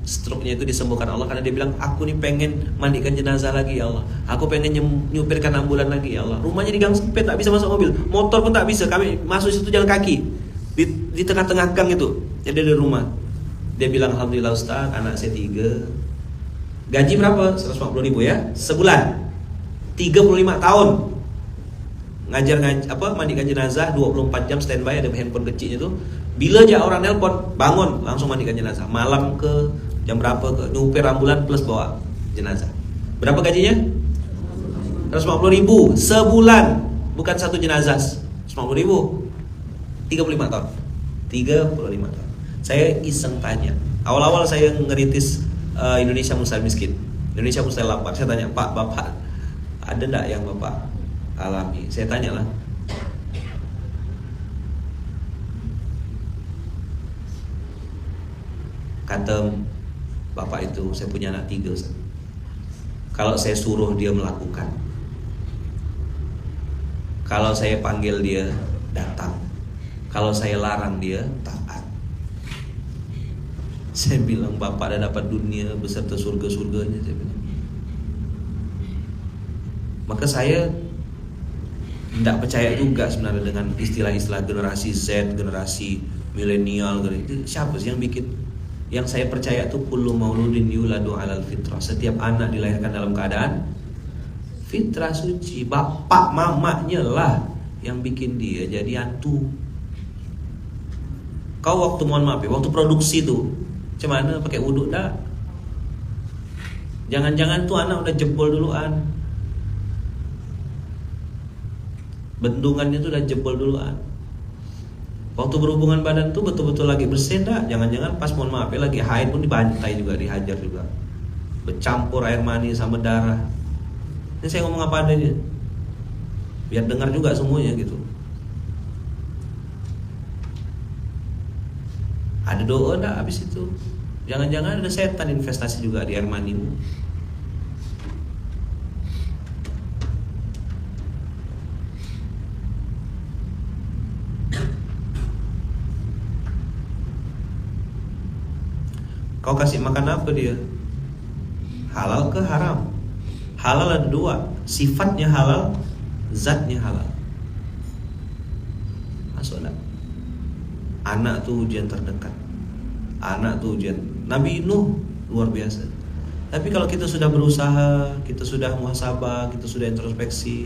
stroke-nya itu disembuhkan Allah, karena dia bilang, aku nih pengen mandikan jenazah lagi ya Allah, aku pengen nyupirkan ambulan lagi ya Allah. Rumahnya di gang sempit, tak bisa masuk mobil, motor pun tak bisa, kami masuk situ jalan kaki di tengah-tengah gang itu. Jadi ada rumah. Dia bilang, alhamdulillah Ustaz, anak saya 3. Gaji berapa? 150.000 ya sebulan, 35 tahun ngajar mandikan jenazah, 24 jam standby, ada handphone kecilnya tuh. Bila aja orang nelpon, bangun langsung mandikan jenazah. Malam ke jam berapa ke nyupir ambulan plus bawa jenazah. Berapa gajinya? 150.000 sebulan, bukan satu jenazah. 150.000, 35 tahun. 35 tahun. Saya iseng tanya. Awal-awal saya ngeritis Indonesia Muslim Miskin, Indonesia Muslim Lapar. Saya tanya, Pak, Bapak ada enggak yang Bapak alami? Saya tanya lah. Kata Bapak itu, saya punya anak 3. Kalau saya suruh dia melakukan, kalau saya panggil dia datang, kalau saya larang dia taat. Saya bilang, Bapak dah dapat dunia beserta surga-surganya, saya bilang. Maka saya tidak percaya juga sebenarnya dengan istilah-istilah generasi Z, generasi milenial. Itu siapa sih yang bikin? Yang saya percaya itu kullu mauludin yuladu alal fitrah. Setiap anak dilahirkan dalam keadaan fitrah suci. Bapak mamanya lah yang bikin dia jadi hantu. Kau waktu, mohon maaf ya, waktu produksi tuh macam mana, pakai wuduk dah? Jangan-jangan tuh anak udah jebol duluan, bendungannya tuh udah jebol duluan. Waktu berhubungan badan tuh betul-betul lagi bersih dah? Jangan-jangan pas, mohon maaf ya, lagi haid pun dibantai juga, dihajar juga, bercampur air mani sama darah. Ini saya ngomong apa adanya, biar dengar juga semuanya gitu. Ada doa enggak habis itu? Jangan-jangan ada setan investasi juga di air manimu. Kau kasih makan apa dia? Halal ke haram? Halal ada 2, sifatnya halal, zatnya halal. Masuk enggak? Anak tuh ujian terdekat. Anak tuh ujian. Nabi Nuh luar biasa. Tapi kalau kita sudah berusaha, kita sudah muhasabah, kita sudah introspeksi,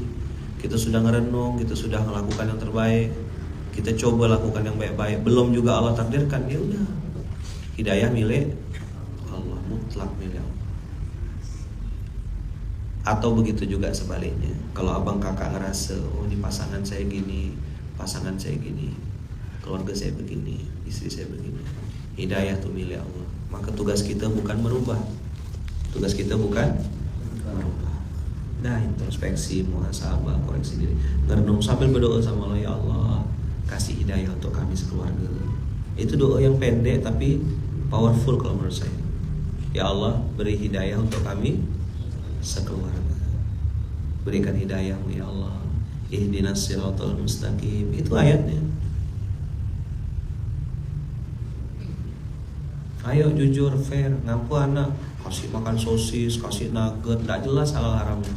kita sudah ngerenung, kita sudah melakukan yang terbaik, kita coba lakukan yang baik-baik, belum juga Allah takdirkan, ya udah, hidayah milik Allah, mutlak milik Allah. Atau begitu juga sebaliknya. Kalau abang kakak ngerasa, oh ini pasangan saya gini, pasangan saya gini, keluarga saya begini, istri saya begini, hidayah itu milik Allah. Maka tugas kita bukan merubah. Tugas kita bukan merubah. Nah, introspeksi, muhasabah, koreksi diri, ngerenung sambil berdoa sama Allah, ya Allah, kasih hidayah untuk kami sekeluarga. Itu doa yang pendek tapi powerful kalau menurut saya. Ya Allah, beri hidayah untuk kami sekeluarga. Berikan hidayahmu ya Allah. Ihdinas siratal mustaqim. Itu ayatnya. Ayo jujur, fair, ngaku anak, kasih makan sosis, kasih nugget, tidak jelas halal haramnya.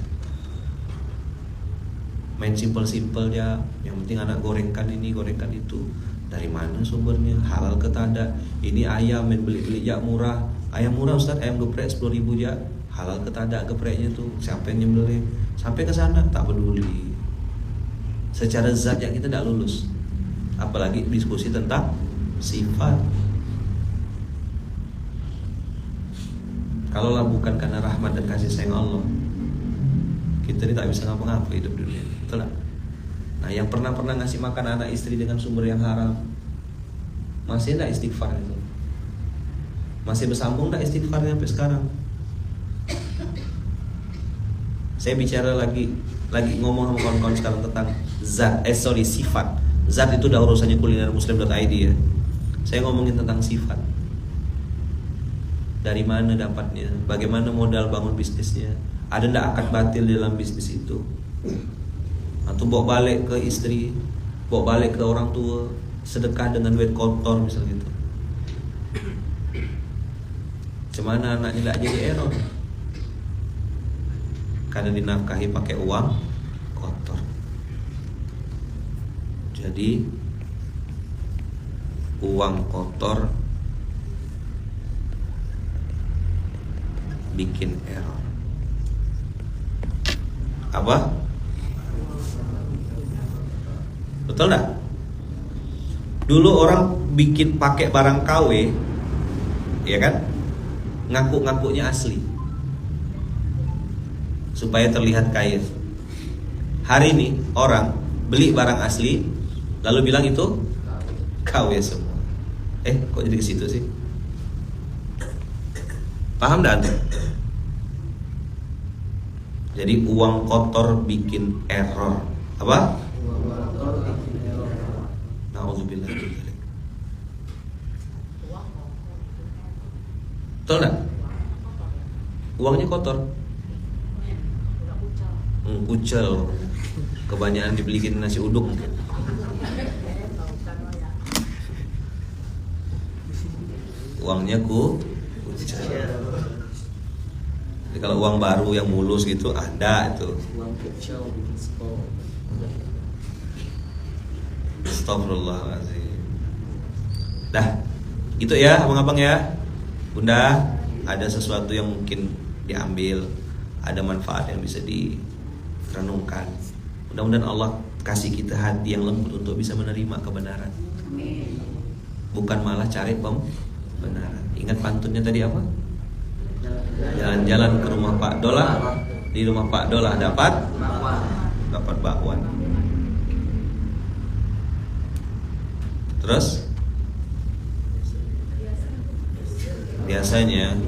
Main simple-simple ya, yang penting anak gorengkan ini, gorengkan itu. Dari mana sumbernya? Halal ke tada? Ini ayam main beli-beli ya murah. Ayam murah Ustaz, ayam geprek 10.000 ya. Halal ke tada gepreknya tuh? Siapa yang nyembelih? Sampai ke sana tak peduli. Secara zat yang kita tidak lulus. Apalagi diskusi tentang sifat. Kalaulah bukan karena rahmat dan kasih sayang Allah, kita ini tak bisa ngapa-ngapa hidup dunia, betul tak? Nah, yang pernah ngasih makan anak istri dengan sumber yang haram, masih enggak istighfar itu? Masih bersambung enggak istighfarnya sampai sekarang? Saya bicara lagi ngomong sama kawan-kawan sekarang tentang sifat. Zat itu udah urusannya kulinermuslim.id ya. Saya ngomongin tentang sifat. Dari mana dapatnya? Bagaimana modal bangun bisnisnya? Ada ndak akad batil dalam bisnis itu? Atau bawa balik ke istri, bawa balik ke orang tua, sedekah dengan duit kotor misal gitu. Cemana anaknya ndak jadi error? Karena dinafkahi pakai uang kotor. Jadi uang kotor bikin error. Apa? Betul enggak? Dulu orang bikin pakai barang KW, ya kan? Ngaku-ngakunya asli supaya terlihat kaya. Hari ini orang beli barang asli lalu bilang itu KW semua. Kok jadi ke situ sih? Paham enggak Anda? Jadi uang kotor bikin error. Apa? Nauzubillah. Betul enggak? Uangnya kotor. Kucel. Kebanyakan dibeliin nasi uduk. Uangnya kucel. Jadi kalau uang baru yang mulus gitu ada itu. Uang kecil bikin skor. Astagfirullahaladzim. Dah, gitu ya abang-abang ya. Bunda, ada sesuatu yang mungkin diambil, ada manfaat yang bisa direnungkan. Mudah-mudahan Allah kasih kita hati yang lembut untuk bisa menerima kebenaran. Bukan malah cari pembenaran. Ingat pantunnya tadi apa? Jalan-jalan ke rumah Pak Dola, di rumah Pak Dola dapat bakwan. Terus biasanya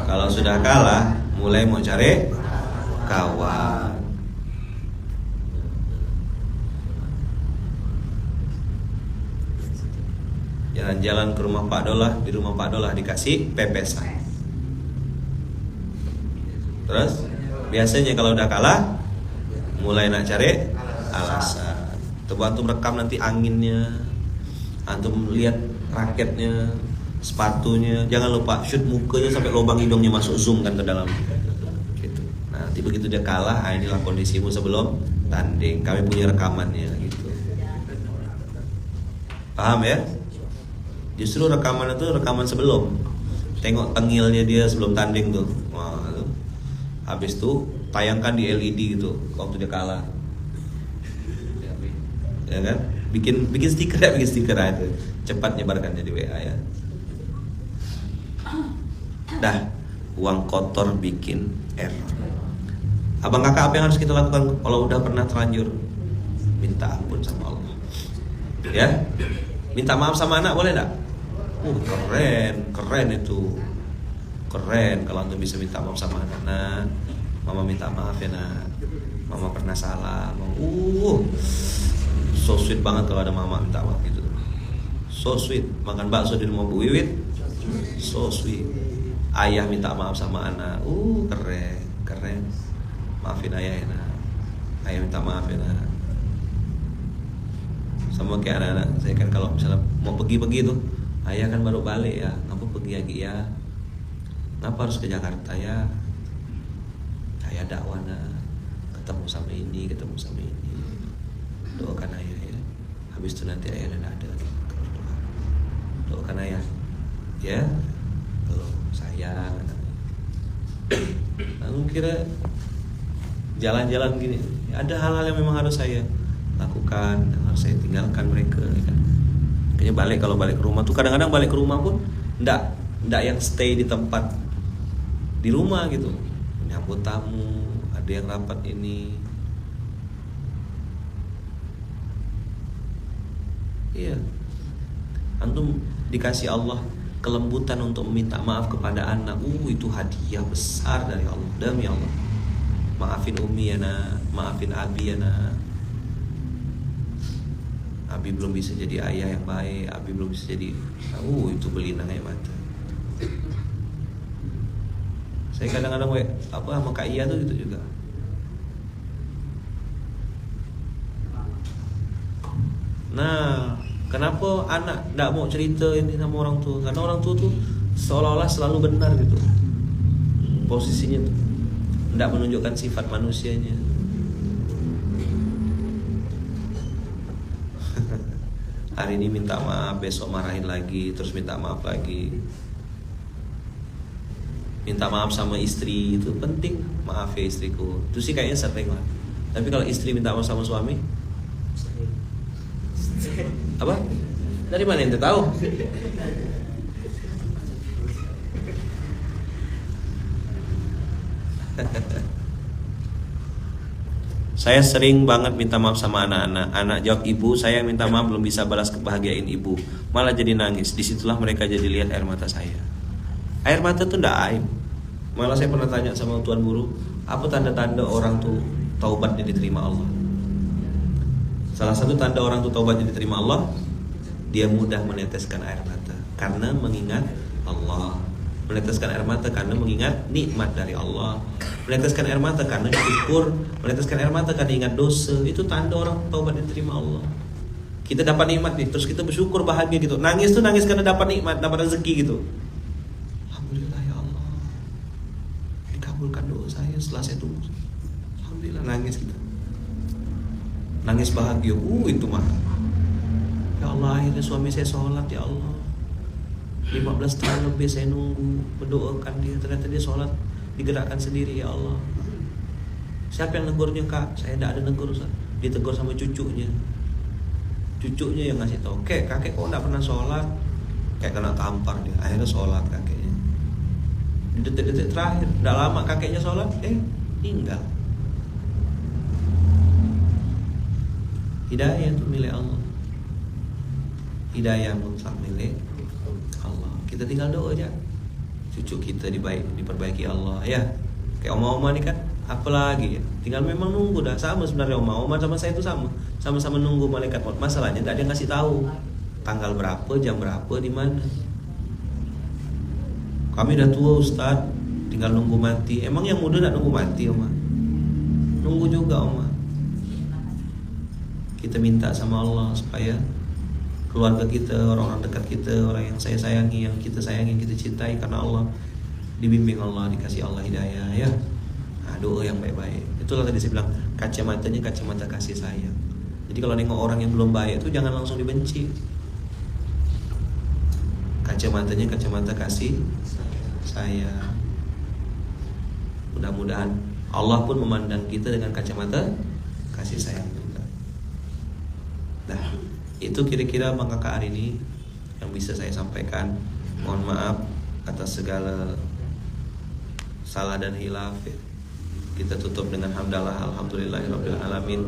kalau sudah kalah mulai mau cari kawan. Jalan-jalan ke rumah Pak Dola, di rumah Pak Dola dikasih pepesan. Terus biasanya kalau udah kalah mulai nak cari alasan. Coba antum rekam nanti anginnya, antum lihat raketnya, sepatunya. Jangan lupa shoot mukanya sampai lubang hidungnya masuk, zoom kan ke dalam. Gitu. Nah, nanti begitu dia kalah, inilah kondisimu sebelum tanding. Kami punya rekamannya gitu. Paham ya? Justru rekaman itu rekaman sebelum. Tengok tengilnya dia sebelum tanding tuh. Wah, tuh. Habis itu tayangkan di LED gitu waktu dia kalah. Ya kan? Bikin stiker aja itu. Cepat nyebarkan di WA ya. Dah, uang kotor bikin error. Abang kakak, apa yang harus kita lakukan kalau udah pernah terlanjur? Minta ampun sama Allah. Ya? Minta maaf sama anak boleh enggak? Keren itu. Keren kalau antum bisa minta maaf sama anak. Nah, mama minta maaf ya nak. Mama pernah salah. So sweet banget kalau ada mama minta maaf gitu. So sweet. Makan bakso di rumah Bu Wiwit. So sweet. Ayah minta maaf sama anak. Keren. Maafin ayah ya nak. Ayah minta maaf ya nak. Sama kayak anak-anak. Saya kan kalau misalnya mau pergi tuh, ayah kan baru balik ya. Ngapa pergi lagi ya? Ngapa harus ke Jakarta ya? Ayah dakwah nak. Ketemu sama ini. Doakan ayah ya. Habis itu nanti ayah dan ada lagi. Doakan ayah. Ya. Tuh, sayang. Lalu kira jalan-jalan gini. Ada hal-hal yang memang harus saya lakukan, yang harus saya tinggalkan mereka. Ya kan? Kayaknya kalau balik ke rumah tuh kadang-kadang balik ke rumah pun ndak yang stay di tempat di rumah gitu. Menyambut tamu, ada yang rapat ini. Iya, antum dikasih Allah kelembutan untuk meminta maaf kepada anak. Itu hadiah besar dari Allah. Demi Allah, maafin Umi ya nak, maafin Abi ya nak. Abi belum bisa jadi ayah yang baik, Abi belum bisa jadi, itu belinang air mata. Saya kadang-kadang sama Kak Iya tuh gitu juga. Nah, kenapa anak tidak mau cerita ini sama orang tua? Karena orang tua tuh seolah-olah selalu benar gitu. Posisinya tuh tidak menunjukkan sifat manusianya. Hari ini minta maaf, besok marahin lagi, terus minta maaf lagi. Minta maaf sama istri itu penting. Maaf ya istriku, itu sih kayaknya sering lah. Tapi kalau istri minta maaf sama suami, apa? Dari mana ente tahu? Saya sering banget minta maaf sama anak-anak. Anak jawab ibu, saya minta maaf belum bisa balas kebahagiaan ibu, malah jadi nangis. Disitulah mereka jadi lihat air mata saya. Air mata tuh ndak aib. Malah saya pernah tanya sama tuan guru, apa tanda-tanda orang tuh taubatnya diterima Allah? Salah satu tanda orang tuh taubatnya diterima Allah, dia mudah meneteskan air mata karena mengingat Allah. Meneteskan air mata karena mengingat nikmat dari Allah. Meneteskan air mata karena bersyukur. Meneteskan air mata karena ingat dosa. Itu tanda orang taubat diterima Allah. Kita dapat nikmat nih, terus kita bersyukur, bahagia gitu. Nangis tuh nangis karena dapat nikmat, dapat rezeki gitu. Alhamdulillah ya Allah, dikabulkan doa saya setelah saya tunggu. Alhamdulillah, nangis gitu. Nangis bahagia. Itu mah. Ya Allah, akhirnya suami saya sholat ya Allah. 15 tahun lebih saya nunggu, mendoakan dia, ternyata dia sholat, digerakkan sendiri ya Allah. Siapa yang negurnya kak? Saya tidak ada negur, ditegur sama cucunya. Cucunya yang ngasih tahu, kakek kok tidak pernah sholat? Kayak kena tampar dia. Akhirnya sholat kakeknya. Di detik-detik terakhir, tidak lama kakeknya sholat, tinggal. Hidayah itu milik Allah. Hidayah mutlak milik Allah. Kita tinggal doa aja, cucu kita diperbaiki Allah ya. Kayak oma-oma nih kan, apalagi ya, tinggal memang nunggu dah. Sama sebenarnya oma sama saya itu sama-sama nunggu malaikat maut. Masalahnya tidak ada yang ngasih tahu tanggal berapa, jam berapa, di mana. Kami udah tua Ustaz, tinggal nunggu mati. Emang yang muda tidak nunggu mati oma? Nunggu juga oma. Kita minta sama Allah supaya keluarga kita, orang-orang dekat kita, orang yang saya sayangi, yang kita sayangi, yang kita cintai karena Allah, dibimbing Allah, dikasih Allah hidayah ya. Nah, doa yang baik-baik. Itulah tadi saya bilang, kacamatanya kacamata kasih sayang. Jadi kalau nengok orang yang belum baik itu jangan langsung dibenci. Kacamatanya kacamata kasih sayang. Mudah-mudahan Allah pun memandang kita dengan kacamata kasih sayang juga. Nah, itu kira-kira Bang Kakak hari ini yang bisa saya sampaikan. Mohon maaf atas segala salah dan hilaf. Kita tutup dengan hamdalah alhamdulillahirabbil alamin.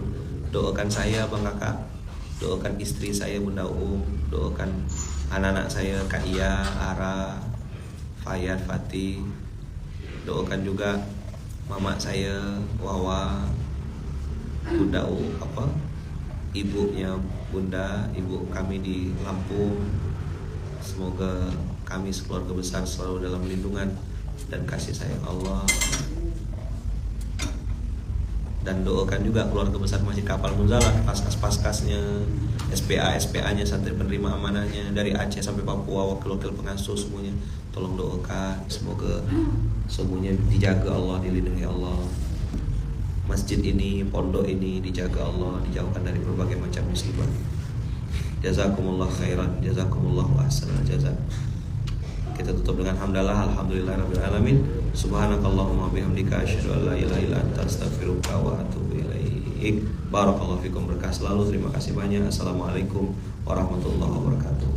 Doakan saya Bang Kakak, doakan istri saya Bunda doakan anak-anak saya Kak Iya, Ara, Fayat, Fatih. Doakan juga mama saya Wawa, Bunda ibunya Bunda, ibu kami di Lampung. Semoga kami sekeluarga besar selalu dalam lindungan dan kasih sayang Allah. Dan doakan juga keluarga besar Masjid Kapal Munzalah, paskas-paskasnya, SPA-nya, santri penerima amanahnya dari Aceh sampai Papua, wakil-wakil pengasuh semuanya. Tolong doakan semoga semuanya dijaga Allah, dilindungi Allah. Masjid ini, pondok ini dijaga Allah, dijauhkan dari berbagai macam musibah. Jazakumullah khairan, jazakumullahu ahsanal jazaa. Kita tutup dengan hamdalah alhamdulillahirabbil alamin. Subhanakallahumma bihamdika asyhadu an la ilaha illa anta astaghfiruka wa atubu ilaik. Barakallahu fikum, berkah selalu. Terima kasih banyak. Assalamualaikum warahmatullahi wabarakatuh.